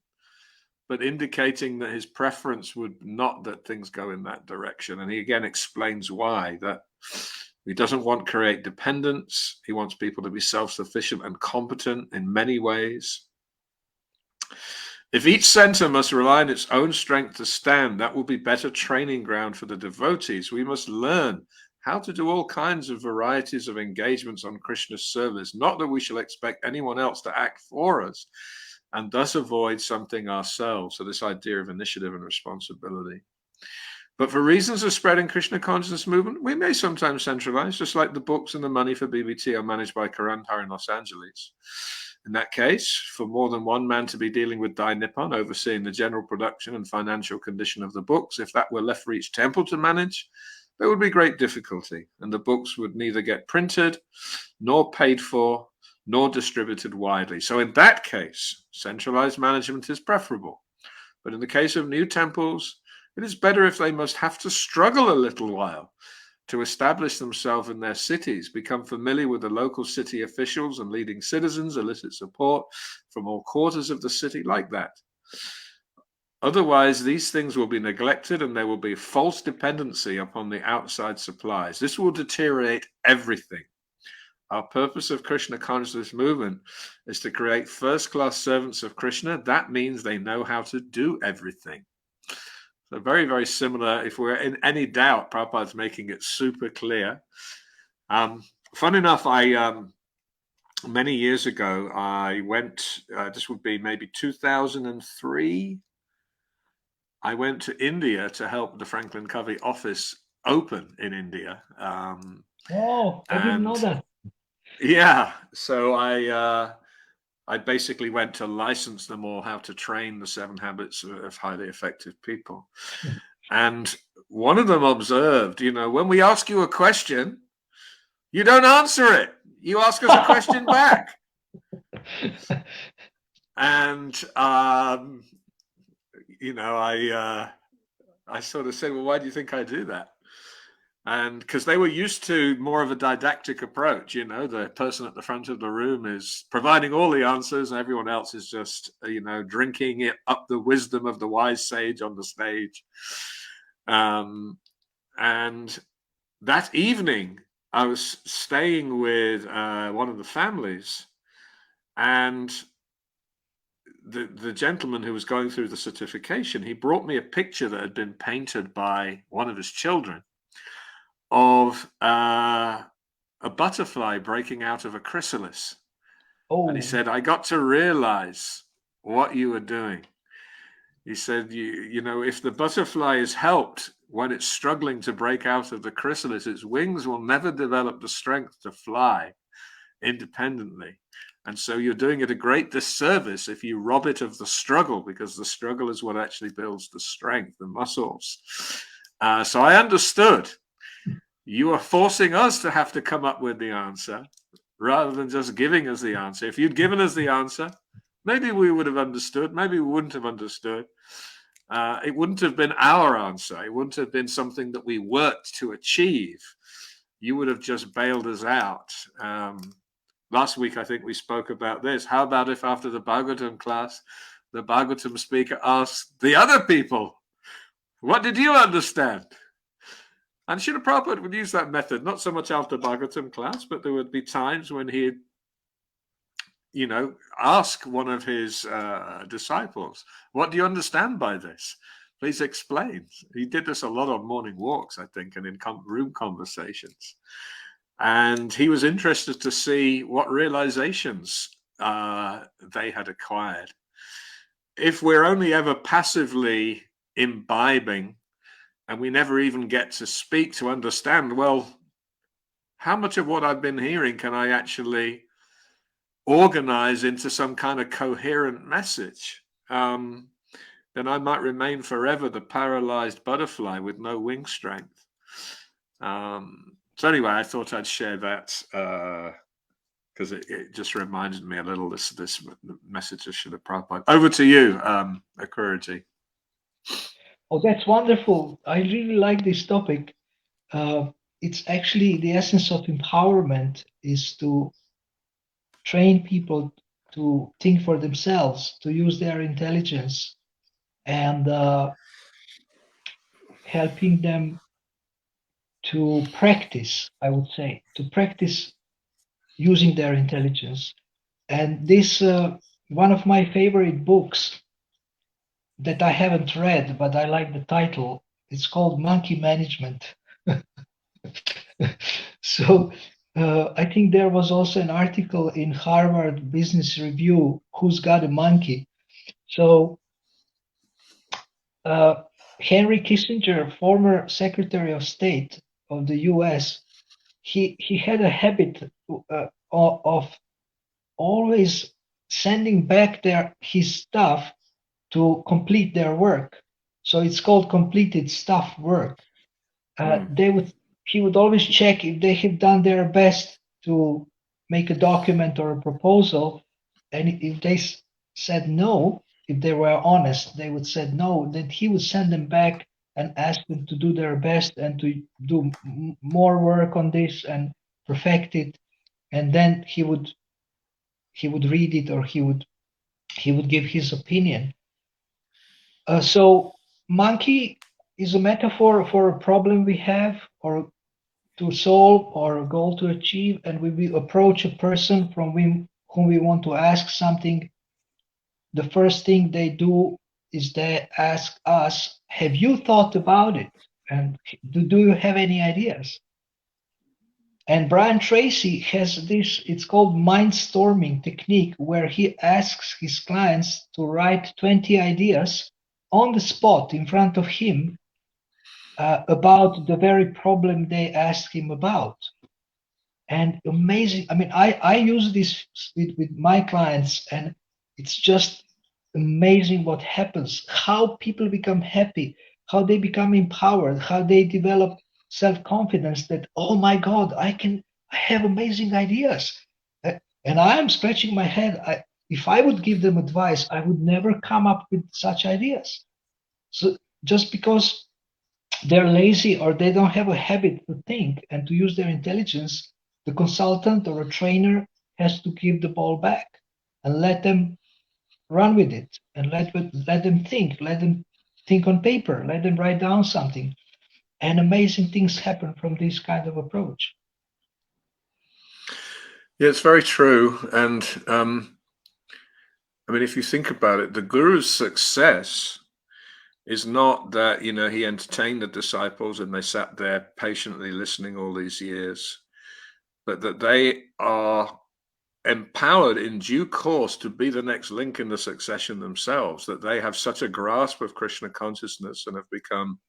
but indicating that his preference would not that things go in that direction. And he again explains why, that He doesn't want to create dependence. He wants people to be self-sufficient and competent in many ways. If each center must rely on its own strength to stand, that will be better training ground for the devotees. We must learn how to do all kinds of varieties of engagements on Krishna's service, not that we shall expect anyone else to act for us, and thus avoid something ourselves. So this idea of initiative and responsibility. But for reasons of spreading Krishna consciousness movement, we may sometimes centralize, just like the books and the money for BBT are managed by Karandhar in Los Angeles. In that case, for more than one man to be dealing with Dai Nippon, overseeing the general production and financial condition of the books, if that were left for each temple to manage, there would be great difficulty, and the books would neither get printed, nor paid for, nor distributed widely. So in that case, centralized management is preferable. But in the case of new temples, it is better if they must have to struggle a little while to establish themselves in their cities, become familiar with the local city officials and leading citizens, elicit support from all quarters of the city like that. Otherwise, these things will be neglected and there will be false dependency upon the outside supplies. This will deteriorate everything. Our purpose of Krishna consciousness movement is to create first-class servants of Krishna. That means they know how to do everything. So very, very similar. If we're in any doubt, Prabhupada's making it super clear. Fun enough, many years ago, I went, this would be maybe 2003, I went to India to help the Franklin Covey office open in India. Oh, I didn't know that. Yeah, so I basically went to license them all how to train the 7 habits of highly effective people. And one of them observed, when we ask you a question, you don't answer it. You ask us a question back. And, I sort of said, well, why do you think I do that? And because they were used to more of a didactic approach, the person at the front of the room is providing all the answers and everyone else is just, drinking it up the wisdom of the wise sage on the stage. And that evening, I was staying with one of the families, and the gentleman who was going through the certification, he brought me a picture that had been painted by one of his children of a butterfly breaking out of a chrysalis. Oh. And he said, I got to realize what you were doing. He said, if the butterfly is helped when it's struggling to break out of the chrysalis, its wings will never develop the strength to fly independently. And so you're doing it a great disservice if you rob it of the struggle, because the struggle is what actually builds the strength, the muscles. So I understood. You are forcing us to have to come up with the answer rather than just giving us the answer. If you'd given us the answer, maybe we would have understood. Maybe we wouldn't have understood. It wouldn't have been our answer. It wouldn't have been something that we worked to achieve. You would have just bailed us out. Last week, I think we spoke about this. How about if after the Bhagavatam class, the Bhagavatam speaker asked the other people, what did you understand? And Srila Prabhupada would use that method, not so much after Bhagavatam class, but there would be times when he'd, ask one of his disciples, what do you understand by this? Please explain. He did this a lot on morning walks, I think, and in room conversations. And he was interested to see what realizations they had acquired. If we're only ever passively imbibing, and we never even get to speak to understand, well, how much of what I've been hearing can I actually organize into some kind of coherent message? Then I might remain forever the paralyzed butterfly with no wing strength. So anyway, I thought I'd share that because it just reminded me a little this message of Srila Prabhupada. Over to you, Akuriji. Oh, that's wonderful. I really like this topic. It's actually the essence of empowerment is to train people to think for themselves, to use their intelligence, and helping them to practice, I would say, to practice using their intelligence. And this, one of my favorite books that I haven't read, but I like the title, it's called Monkey Management. So I think there was also an article in Harvard Business Review, Who's Got a Monkey? So Henry Kissinger, former Secretary of State of the US, he had a habit of always sending back his staff to complete their work. So it's called completed staff work. They would He would always check if they have done their best to make a document or a proposal, and if they said no, if they were honest, they would said no, then he would send them back and ask them to do their best and to do more work on this and perfect it, and then he would read it, or he would give his opinion. So monkey is a metaphor for a problem we have, or to solve, or a goal to achieve, and we approach a person from whom we want to ask something. The first thing they do is they ask us, have you thought about it? And do you have any ideas? And Brian Tracy has this, it's called mindstorming technique, where he asks his clients to write 20 ideas on the spot in front of him about the very problem they asked him about. And amazing. I mean, I use this with my clients, and it's just amazing what happens, how people become happy, how they become empowered, how they develop self-confidence that, oh my God, I have amazing ideas. And I'm scratching my head. If I would give them advice, I would never come up with such ideas. So just because they're lazy or they don't have a habit to think and to use their intelligence, the consultant or a trainer has to give the ball back and let them run with it, and let them think on paper, let them write down something, and amazing things happen from this kind of approach. Yeah, it's very true. And I mean, if you think about it, the guru's success is not that, he entertained the disciples and they sat there patiently listening all these years, but that they are empowered in due course to be the next link in the succession themselves, that they have such a grasp of Krishna consciousness and have become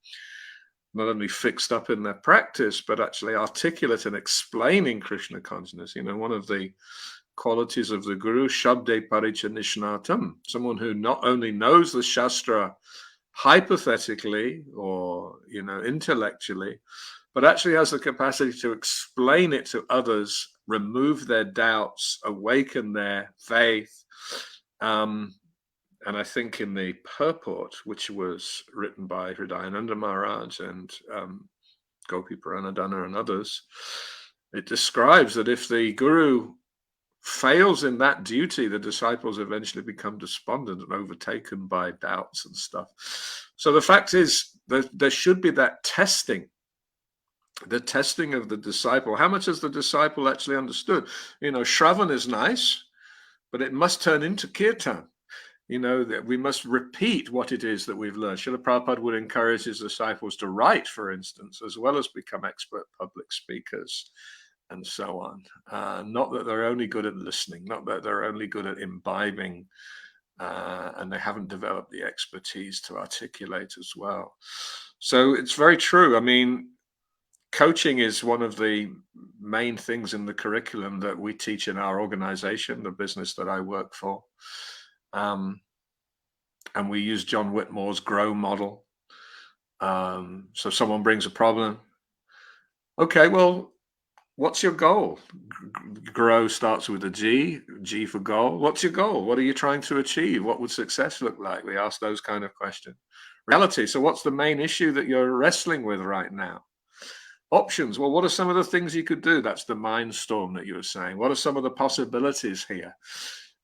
not only fixed up in their practice, but actually articulate in explaining Krishna consciousness. One of the qualities of the Guru, Shabde Paricha Nishnatam, someone who not only knows the Shastra hypothetically or, intellectually, but actually has the capacity to explain it to others, remove their doubts, awaken their faith. And I think in the purport, which was written by Hridayananda Maharaj and Gopi Pranadhana and others, it describes that if the Guru fails in that duty, the disciples eventually become despondent and overtaken by doubts and stuff. So the fact is that there should be that testing, the testing of the disciple. How much has the disciple actually understood? Shravan is nice, but it must turn into kirtan. That we must repeat what it is that we've learned. Srila Prabhupada would encourage his disciples to write, for instance, as well as become expert public speakers and so on. Not that they're only good at listening, not that they're only good at imbibing, and they haven't developed the expertise to articulate as well. So it's very true. I mean, coaching is one of the main things in the curriculum that we teach in our organization, the business that I work for. And we use John Whitmore's GROW model. So someone brings a problem. Okay, well, what's your goal? GROW starts with a G for goal. What's your goal? What are you trying to achieve? What would success look like? We ask those kind of questions. Reality. So what's the main issue that you're wrestling with right now? Options. Well, what are some of the things you could do? That's the mind storm that you were saying. What are some of the possibilities here?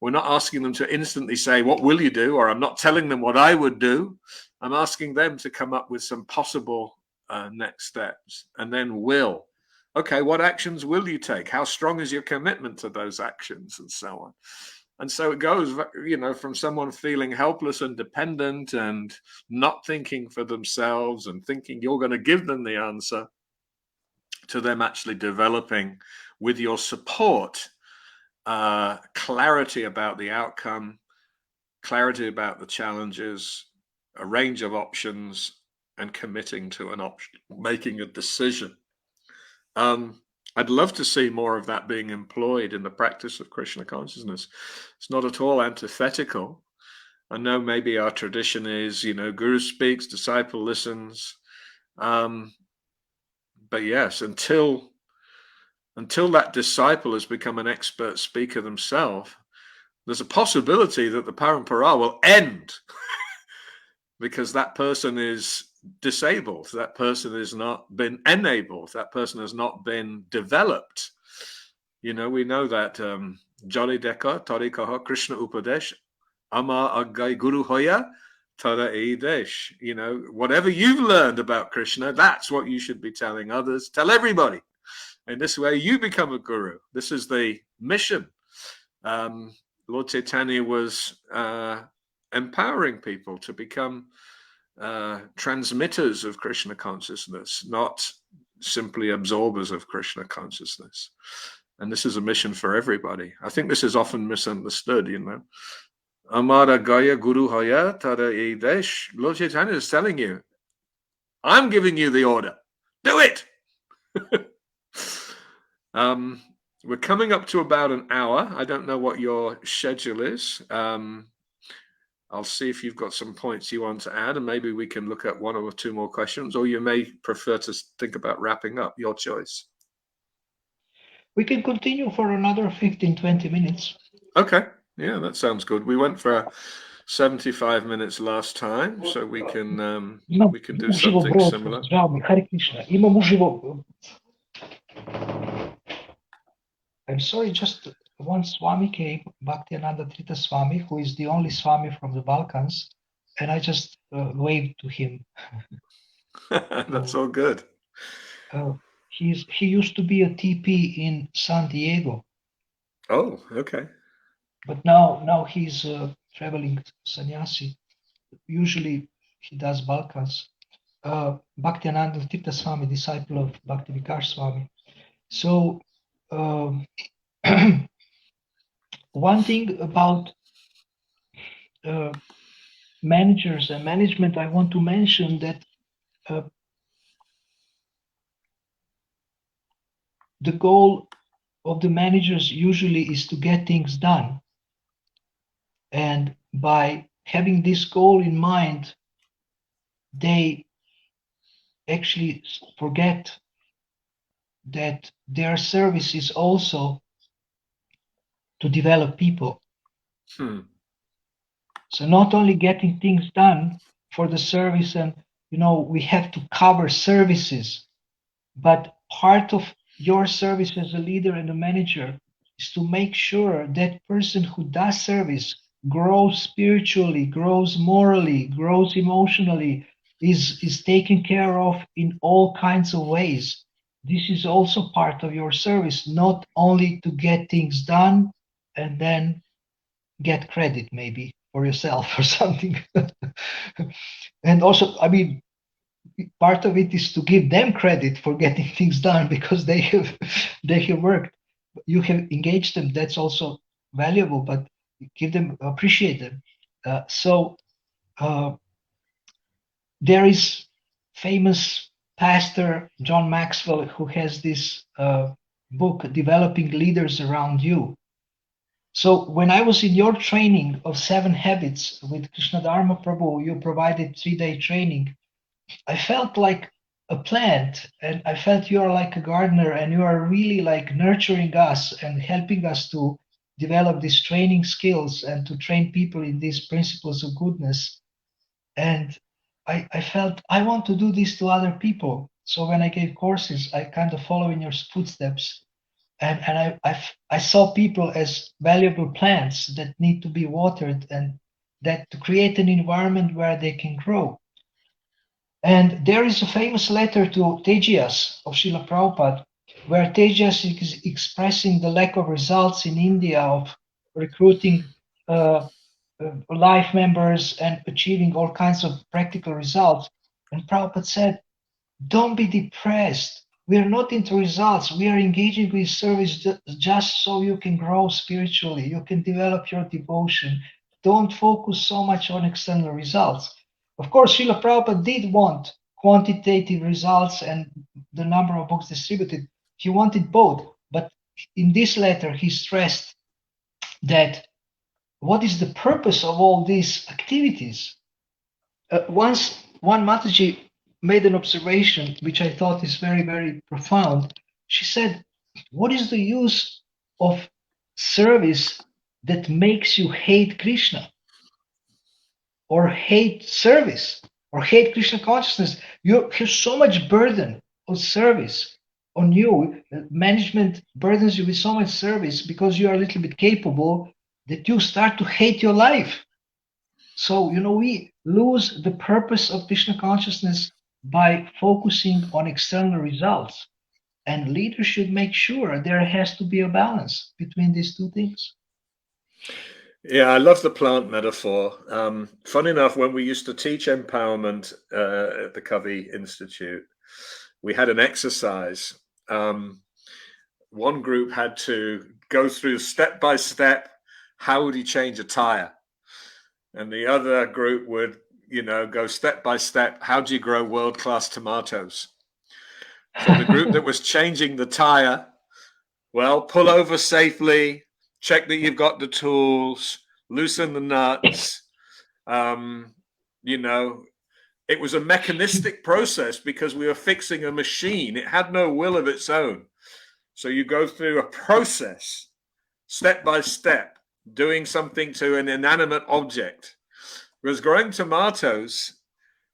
We're not asking them to instantly say, what will you do? Or I'm not telling them what I would do. I'm asking them to come up with some possible next steps, and then will. Okay, what actions will you take? How strong is your commitment to those actions, and so on. And so it goes, from someone feeling helpless and dependent and not thinking for themselves and thinking you're going to give them the answer, to them actually developing, with your support, clarity about the outcome, clarity about the challenges, a range of options, and committing to an option, making a decision. I'd love to see more of that being employed in the practice of Krishna consciousness. It's not at all antithetical. I know maybe our tradition is, Guru speaks, disciple listens. But yes, until that disciple has become an expert speaker themselves, there's a possibility that the parampara will end because that person is disabled, that person has not been enabled, that person has not been developed. We know that Jali Deka Tari Kaha Krishna Upadesh Ama Agai Guru Hoya Tada Eidesh. Whatever you've learned about Krishna, that's what you should be telling others. Tell everybody. In this way, you become a guru. This is the mission. Lord Chaitanya was empowering people to become transmitters of Krishna consciousness, not simply absorbers of Krishna consciousness. And this is a mission for everybody. I think this is often misunderstood, Amara Gaya Guru Haya Tada Eidesh. Lord Chaitanya is telling you, I'm giving you the order. Do it! We're coming up to about an hour. I don't know what your schedule is. I'll see if you've got some points you want to add, and maybe we can look at one or two more questions, or you may prefer to think about wrapping up. Your choice. We can continue for another 15-20 minutes. Okay. Yeah, that sounds good. We went for 75 minutes last time, so we can do something similar. I'm sorry, just one Swami came, Bhaktiananda Trita Swami, who is the only Swami from the Balkans, and I just waved to him. That's all good. He used to be a TP in San Diego. Oh, okay. But now he's a traveling sannyasi. Usually he does Balkans. Bhaktiananda Tirtha Swami, disciple of Bhakti Vikas Swami. So one thing about managers and management, I want to mention that the goal of the managers usually is to get things done. And by having this goal in mind, they actually forget that their service is also to develop people. So not only getting things done for the service, and we have to cover services, but part of your service as a leader and a manager is to make sure that person who does service grows spiritually, grows morally, grows emotionally, is taken care of in all kinds of ways. This is also part of your service, not only to get things done and then get credit maybe for yourself or something. And also, part of it is to give them credit for getting things done because they have worked. You have engaged them. That's also valuable, but appreciate them. There is famous pastor John Maxwell who has this book, Developing Leaders Around You. So when I was in your training of 7 habits with Krishna Dharma Prabhu, you provided 3-day training. I felt like a plant, and I felt you are like a gardener, and you are really like nurturing us and helping us to develop these training skills and to train people in these principles of goodness. And I felt I want to do this to other people. So when I gave courses, I kind of follow in your footsteps. And I saw people as valuable plants that need to be watered and that to create an environment where they can grow. And there is a famous letter to Tejas of Srila Prabhupada, where Tejas is expressing the lack of results in India of recruiting life members and achieving all kinds of practical results. And Prabhupada said, don't be depressed. We are not into results. We are engaging with service just so you can grow spiritually. You can develop your devotion. Don't focus so much on external results. Of course, Srila Prabhupada did want quantitative results and the number of books distributed. He wanted both. But in this letter, he stressed that what is the purpose of all these activities? Once one Mataji made an observation which I thought is very, very profound. She said, what is the use of service that makes you hate Krishna or hate service or hate Krishna consciousness? You have so much burden of service on you. Management burdens you with so much service because you are a little bit capable that you start to hate your life. So, we lose the purpose of Krishna consciousness by focusing on external results. And leaders should make sure there has to be a balance between these two things. Yeah, I love the plant metaphor. Funny enough, when we used to teach empowerment at the Covey Institute, we had an exercise. One group had to go through step by step, how would he change a tire? And the other group would, go step by step, how do you grow world-class tomatoes? So the group that was changing the tire, well, pull over safely, check that you've got the tools, loosen the nuts. It was a mechanistic process because we were fixing a machine. It had no will of its own. So you go through a process, step by step, doing something to an inanimate object. Whereas growing tomatoes,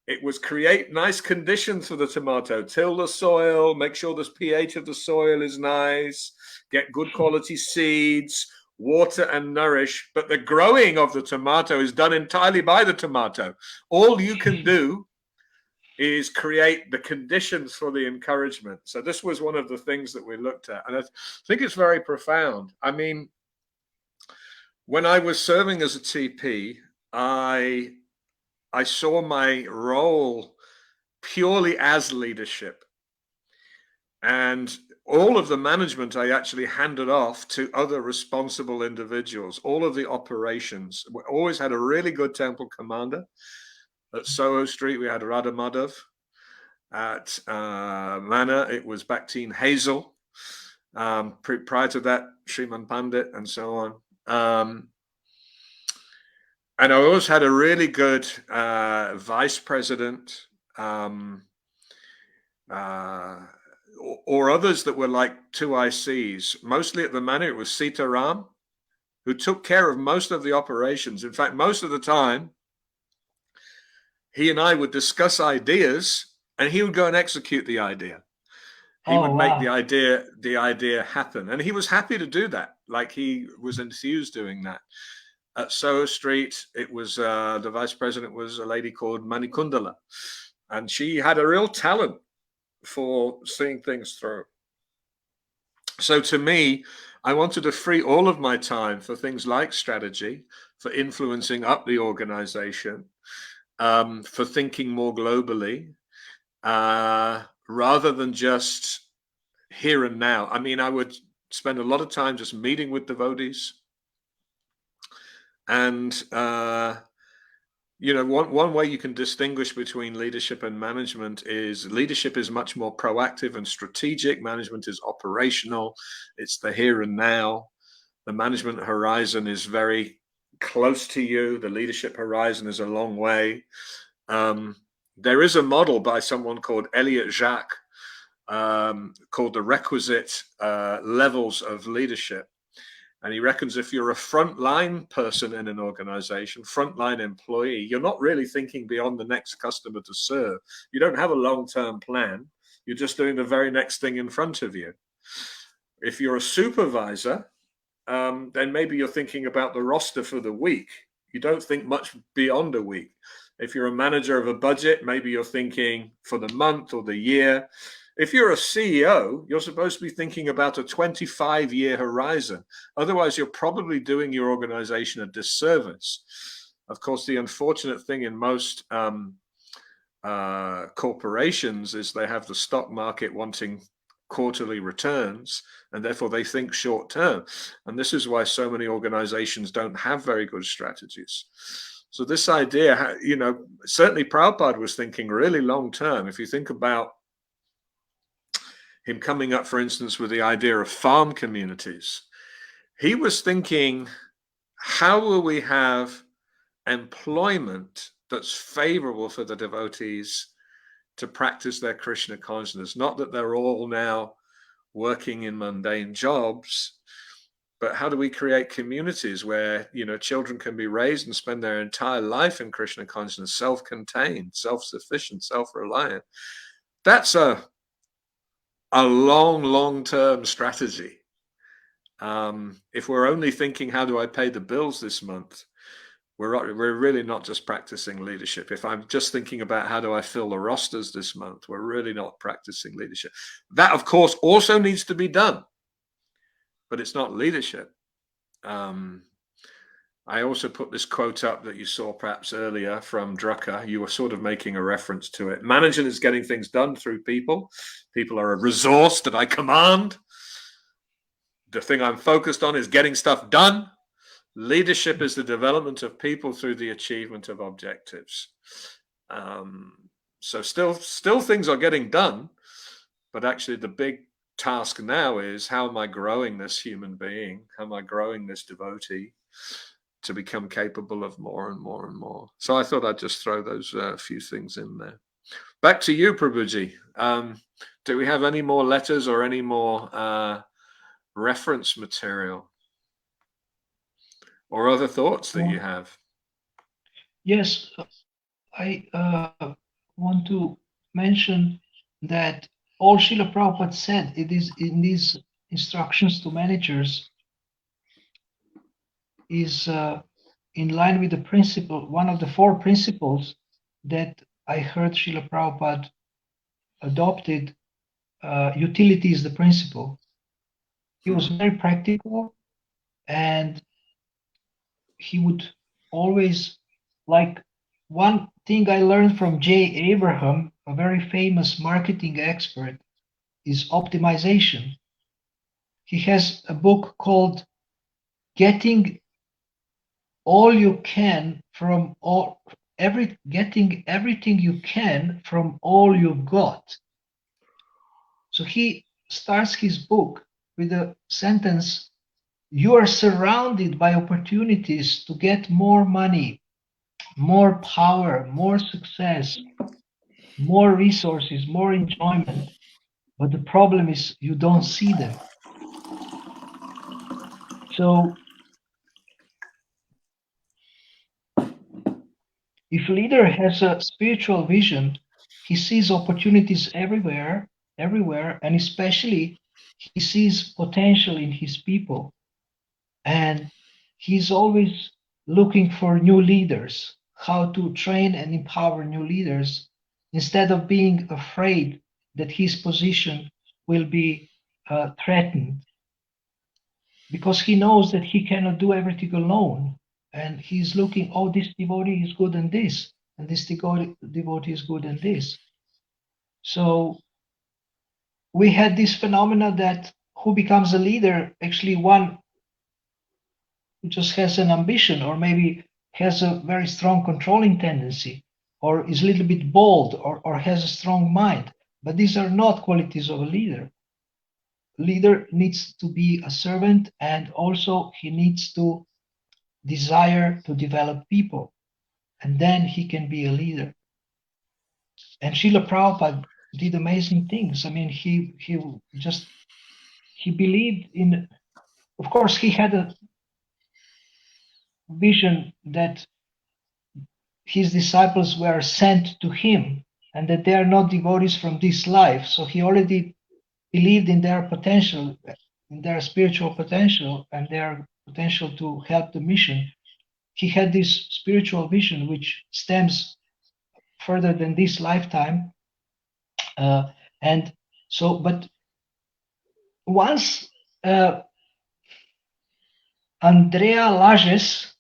it was create nice conditions for the tomato, till the soil, make sure the pH of the soil is nice, get good quality seeds, water and nourish. But the growing of the tomato is done entirely by the tomato. All you can do is create the conditions for the encouragement. So this was one of the things that we looked at. And I think it's very profound. I mean, when I was serving as a TP, I saw my role purely as leadership. And all of the management I actually handed off to other responsible individuals. All of the operations. We always had a really good temple commander. At Soho Street, we had Radha Madhav. At Mana, it was Bhakteen Hazel. Prior to that, Sriman Pandit, and so on. And I always had a really good vice president, or others that were like two ICs. Mostly at the Manor, it was Sita Ram, who took care of most of the operations. In fact, most of the time, he and I would discuss ideas, and he would go and execute the idea. He would make the idea happen, and he was happy to do that. Like, he was enthused doing that. At Soho Street, it was the vice president was a lady called Manikundala, and she had a real talent for seeing things through. So to me, I wanted to free all of my time for things like strategy, for influencing up the organization, for thinking more globally, rather than just here and now. I mean, I would spend a lot of time just meeting with devotees. And, one way you can distinguish between leadership and management is leadership is much more proactive and strategic. Management is operational. It's the here and now. The management horizon is very close to you. The leadership horizon is a long way. There is a model by someone called Elliot Jacques called the requisite levels of leadership. And he reckons if you're a frontline person in an organization, frontline employee, you're not really thinking beyond the next customer to serve. You don't have a long-term plan. You're just doing the very next thing in front of you. If you're a supervisor, then maybe you're thinking about the roster for the week. You don't think much beyond a week. If you're a manager of a budget, maybe you're thinking for the month or the year. If you're a CEO, you're supposed to be thinking about a 25-year horizon. Otherwise, you're probably doing your organization a disservice. Of course, the unfortunate thing in most corporations is they have the stock market wanting quarterly returns, and therefore they think short term. And this is why so many organizations don't have very good strategies. So this idea, certainly Prabhupada was thinking really long term. If you think about him coming up, for instance, with the idea of farm communities, he was thinking, how will we have employment that's favorable for the devotees to practice their Krishna consciousness? Not that they're all now working in mundane jobs, but how do we create communities where, children can be raised and spend their entire life in Krishna consciousness, self-contained, self-sufficient, self-reliant? That's a long-term strategy. If we're only thinking, how do I pay the bills this month? We're really not just practicing leadership. If I'm just thinking about how do I fill the rosters this month, we're really not practicing leadership. That, of course, also needs to be done, but it's not leadership. I also put this quote up that you saw perhaps earlier from Drucker. You were sort of making a reference to it. Management is getting things done through people. People are a resource that I command. The thing I'm focused on is getting stuff done. Leadership is the development of people through the achievement of objectives. So still things are getting done, but actually the big task now is, how am I growing this human being? How am I growing this devotee to become capable of more and more and more? So I thought I'd just throw those few things in there. Back to you, Prabhuji. Do we have any more letters or any more reference material or other thoughts that you have? Yes, I want to mention that all Srila Prabhupada said, it is in these instructions to managers, is in line with the principle, one of the 4 principles that I heard Srila Prabhupada adopted. Utility is the principle. He was very practical, and he would always, like, one thing I learned from Jay Abraham, a very famous marketing expert, is optimization. He has a book called Getting All You Can from All, Getting Everything You Can from All You've Got. So he starts his book with a sentence: you are surrounded by opportunities to get more money, more power, more success, more resources, more enjoyment. But the problem is you don't see them. So if a leader has a spiritual vision, he sees opportunities everywhere, and especially he sees potential in his people. And he's always looking for new leaders, how to train and empower new leaders, instead of being afraid that his position will be threatened, because he knows that he cannot do everything alone. And he's looking, oh, this devotee is good in this, and this devotee is good in this. So we had this phenomena that who becomes a leader, actually one who just has an ambition, or maybe has a very strong controlling tendency, or is a little bit bold, or has a strong mind. But these are not qualities of a leader. Leader needs to be a servant, and also he needs to desire to develop people, and then he can be a leader. And Srila Prabhupada did amazing things. I mean, he believed in, of course, he had a vision that his disciples were sent to him and that they are not devotees from this life. So he already believed in their potential, in their spiritual potential, and their potential to help the mission. He had this spiritual vision which stems further than this lifetime. And so, but once Andrea Lages,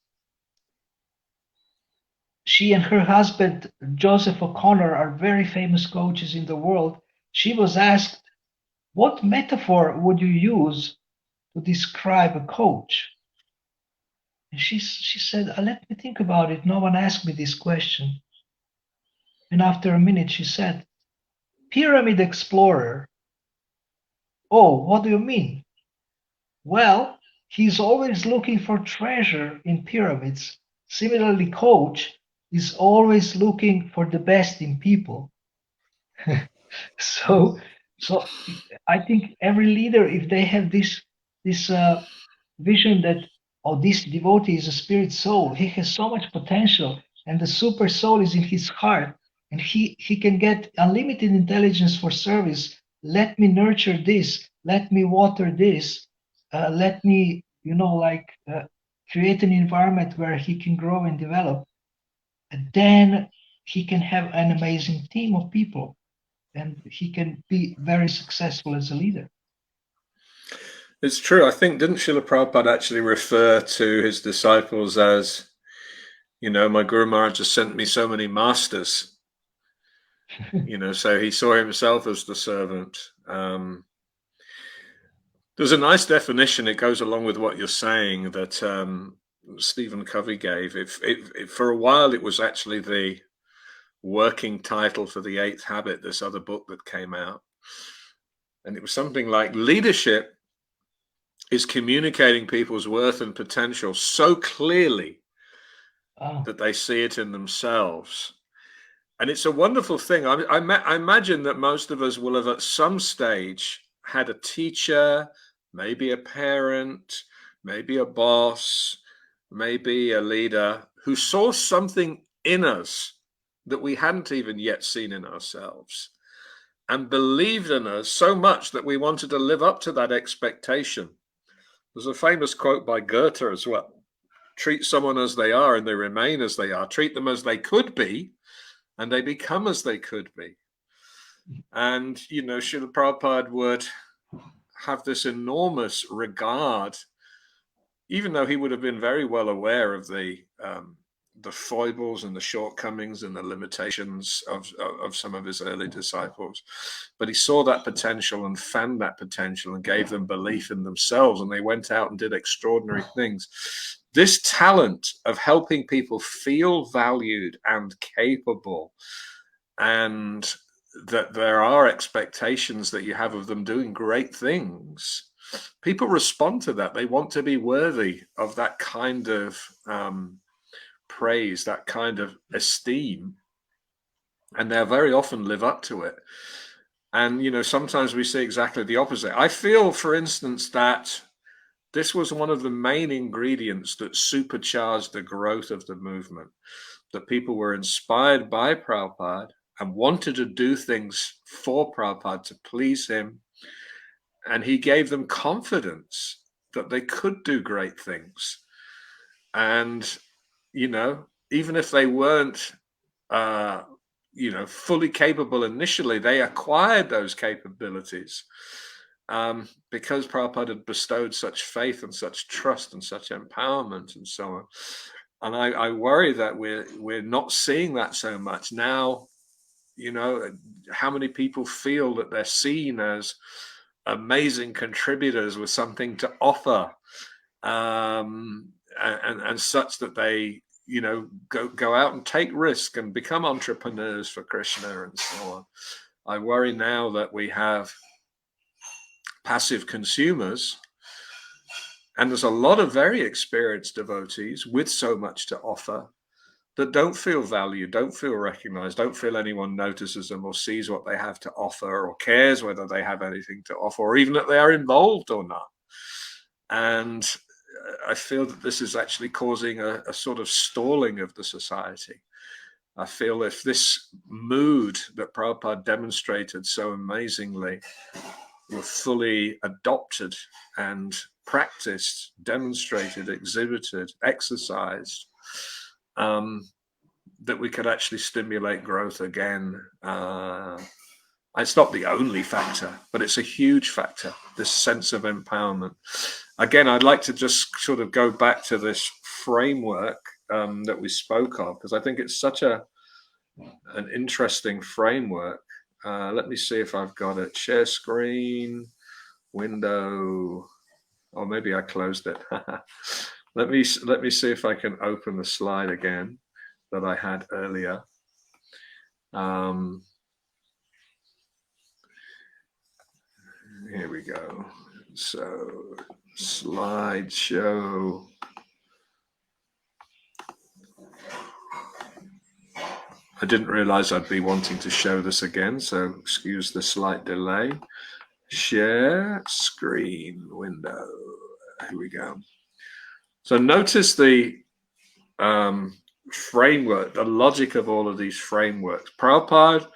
she and her husband Joseph O'Connor are very famous coaches in the world. She was asked, "What metaphor would you use to describe a coach?" And she said, "Let me think about it. No one asked me this question." And after a minute, she said, "Pyramid explorer." "Oh, what do you mean?" "Well, he's always looking for treasure in pyramids. Similarly, coach is always looking for the best in people." So, so I think every leader, if they have this vision that, oh, this devotee is a spirit soul, he has so much potential, and the super soul is in his heart, and he can get unlimited intelligence for service. Let me nurture this. Let me water this. Let me, create an environment where he can grow and develop. And then he can have an amazing team of people, and he can be very successful as a leader. It's true. I think, didn't Srila Prabhupada actually refer to his disciples as, my Guru Maharaj has sent me so many masters, so he saw himself as the servant. There's a nice definition. It goes along with what you're saying that Stephen Covey gave. If for a while, it was actually the working title for the 8th Habit, this other book that came out. And it was something like, leadership is communicating people's worth and potential so clearly that they see it in themselves. And it's a wonderful thing. I imagine that most of us will have at some stage had a teacher, maybe a parent, maybe a boss, maybe a leader who saw something in us that we hadn't even yet seen in ourselves and believed in us so much that we wanted to live up to that expectation. There's a famous quote by Goethe as well. Treat someone as they are and they remain as they are. Treat them as they could be and they become as they could be. And, Srila Prabhupada would have this enormous regard, even though he would have been very well aware of the foibles and the shortcomings and the limitations of some of his early disciples. But he saw that potential and fanned that potential and gave them belief in themselves, and they went out and did extraordinary things. This talent of helping people feel valued and capable, and that there are expectations that you have of them doing great things, people respond to that. They want to be worthy of that kind of praise, that kind of esteem, and they'll very often live up to it. And sometimes we see exactly the opposite. I feel, for instance, that this was one of the main ingredients that supercharged the growth of the movement, that people were inspired by Prabhupada and wanted to do things for Prabhupada to please him. And he gave them confidence that they could do great things. And, even if they weren't, fully capable initially, they acquired those capabilities because Prabhupada had bestowed such faith and such trust and such empowerment and so on. And I worry that we're not seeing that so much now. How many people feel that they're seen as amazing contributors with something to offer, and such that they go out and take risk and become entrepreneurs for Krishna and so on. I worry now that we have passive consumers, and there's a lot of very experienced devotees with so much to offer that don't feel valued, don't feel recognized, don't feel anyone notices them or sees what they have to offer or cares whether they have anything to offer or even that they are involved or not. And I feel that this is actually causing a sort of stalling of the society. I feel if this mood that Prabhupada demonstrated so amazingly were fully adopted and practiced, demonstrated, exhibited, exercised, that we could actually stimulate growth again. It's not the only factor, but it's a huge factor, this sense of empowerment. Again, I'd like to just sort of go back to this framework that we spoke of, because I think it's such an interesting framework. Let me see if I've got it. Share screen, window. Or maybe I closed it. Let me see if I can open the slide again that I had earlier. Here we go. So slideshow. I didn't realize I'd be wanting to show this again, so excuse the slight delay. Share screen window. Here we go. So notice the framework, the logic of all of these frameworks. Prabhupada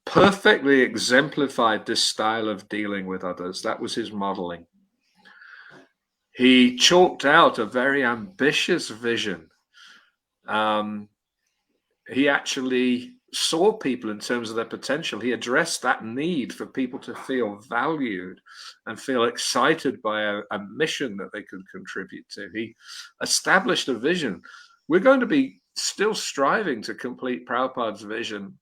perfectly exemplified this style of dealing with others. That was his modeling. He chalked out a very ambitious vision. He actually saw people in terms of their potential. He addressed that need for people to feel valued and feel excited by a mission that they could contribute to. He established a vision. We're going to be still striving to complete Prabhupada's vision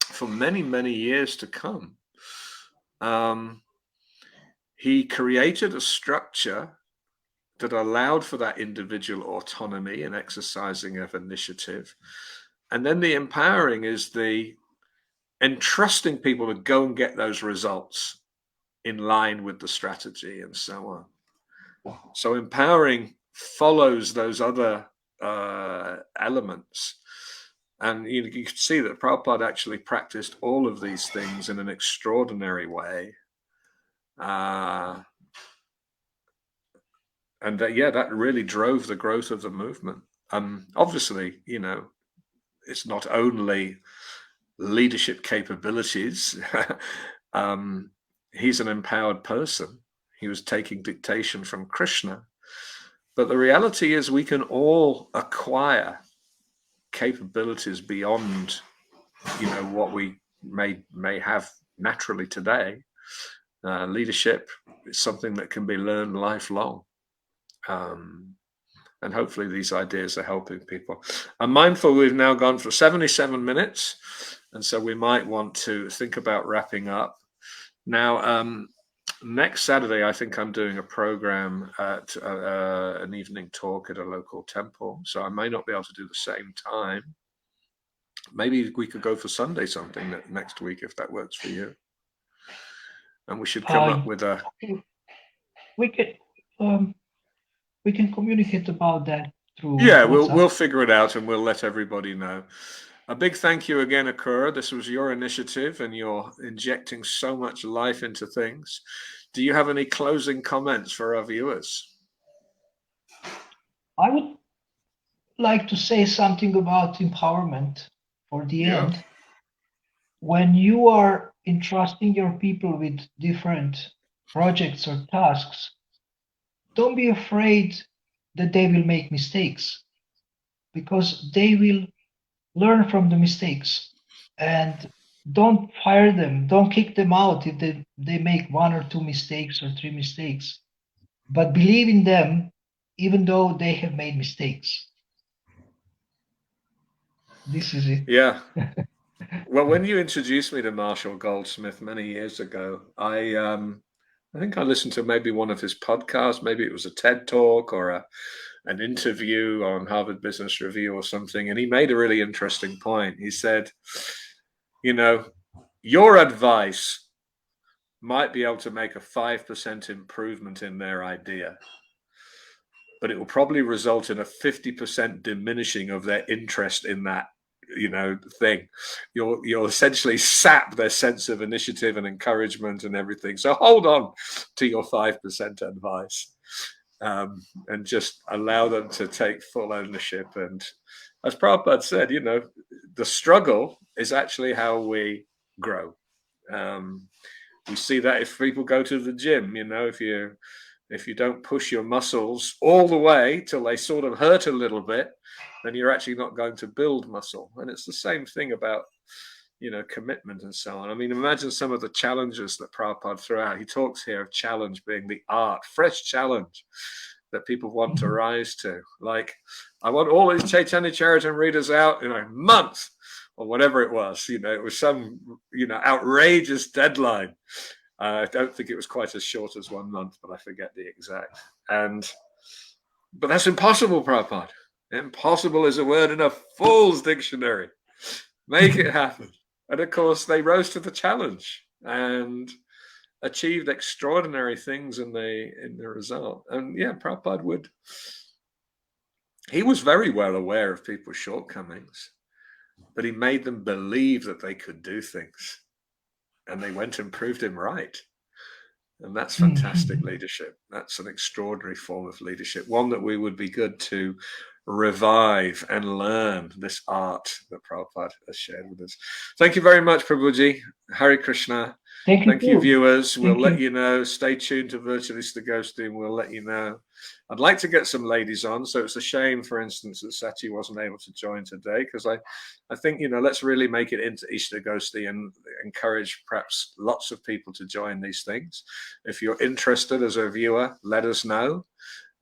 for many, many years to come. He created a structure that allowed for that individual autonomy and exercising of initiative. And then the empowering is the entrusting people to go and get those results in line with the strategy and so on. So empowering follows those other elements. And you can see that Prabhupada actually practiced all of these things in an extraordinary way. And that really drove the growth of the movement. Obviously, it's not only leadership capabilities. He's an empowered person. He was taking dictation from Krishna. But the reality is we can all acquire capabilities beyond, what we may have naturally today. Leadership is something that can be learned lifelong. And hopefully these ideas are helping people. I'm mindful we've now gone for 77 minutes, and so we might want to think about wrapping up. Now, next Saturday, I think I'm doing a program at an evening talk at a local temple, so I may not be able to do the same time. Maybe we could go for Sunday something next week, if that works for you. And we should come up with a... We can communicate about that through we'll figure it out and we'll let everybody know. A big thank you again, Akura. This was your initiative and you're injecting so much life into things. Do you have any closing comments for our viewers? I would like to say something about empowerment for the end. When you are entrusting your people with different projects or tasks, don't be afraid that they will make mistakes, because they will learn from the mistakes. And don't fire them, don't kick them out if they make 1 or 2 mistakes or 3 mistakes, but believe in them even though they have made mistakes. This is it. Yeah. Well, when you introduced me to Marshall Goldsmith many years ago, I think I listened to maybe one of his podcasts. Maybe it was a TED Talk or an interview on Harvard Business Review or something. And he made a really interesting point. He said, your advice might be able to make a 5% improvement in their idea, but it will probably result in a 50% diminishing of their interest in that thing. You'll essentially sap their sense of initiative and encouragement and everything. So hold on to your 5% advice, and just allow them to take full ownership. And as Prabhupada said, the struggle is actually how we grow. We see that if people go to the gym, if if you don't push your muscles all the way till they sort of hurt a little bit, then you're actually not going to build muscle. And it's the same thing about, you know, commitment and so on. I mean, imagine some of the challenges that Prabhupada threw out. He talks here of challenge being the art, fresh challenge that people want to rise to. Like, I want all these Chaitanya Charitam readers out in a month or whatever it was. You know, it was some, you know, outrageous deadline. I don't think it was quite as short as 1 month, but I forget the exact. But that's impossible, Prabhupada. Impossible is a word in a fool's dictionary. Make it happen. And of course, they rose to the challenge and achieved extraordinary things in the result. And yeah, Prabhupada he was very well aware of people's shortcomings, but he made them believe that they could do things. And they went and proved him right. And that's fantastic leadership. That's an extraordinary form of leadership, one that we would be good to revive and learn, this art that Prabhupada has shared with us. Thank you very much, Prabhuji. Hare Krishna. Thank you, viewers. We'll let you know. Stay tuned to Virtually Ghosty and we'll let you know. I'd like to get some ladies on, so it's a shame, for instance, that Sati wasn't able to join today, because I think, you know, let's really make it into Ishta Ghosty and encourage perhaps lots of people to join these things. If you're interested as a viewer, let us know,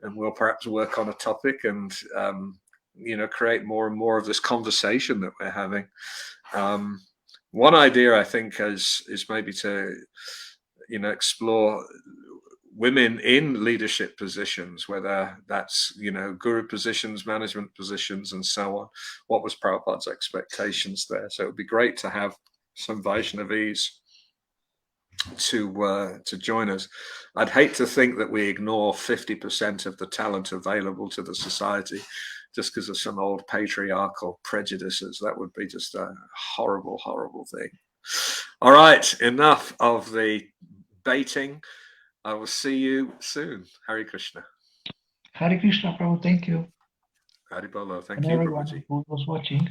and we'll perhaps work on a topic and, you know, create more and more of this conversation that we're having. One idea I think is maybe to, you know, explore women in leadership positions, whether that's, you know, guru positions, management positions, and so on. What was Prabhupada's expectations there? So it would be great to have some Vaishnavis to join us. I'd hate to think that we ignore 50% of the talent available to the society just because of some old patriarchal prejudices. That would be just a horrible, horrible thing. All right, enough of the baiting. I will see you soon. Hare Krishna. Hare Krishna, Prabhu. Thank you. Haribolo. Thank And you, everyone Prabhuji. who was watching.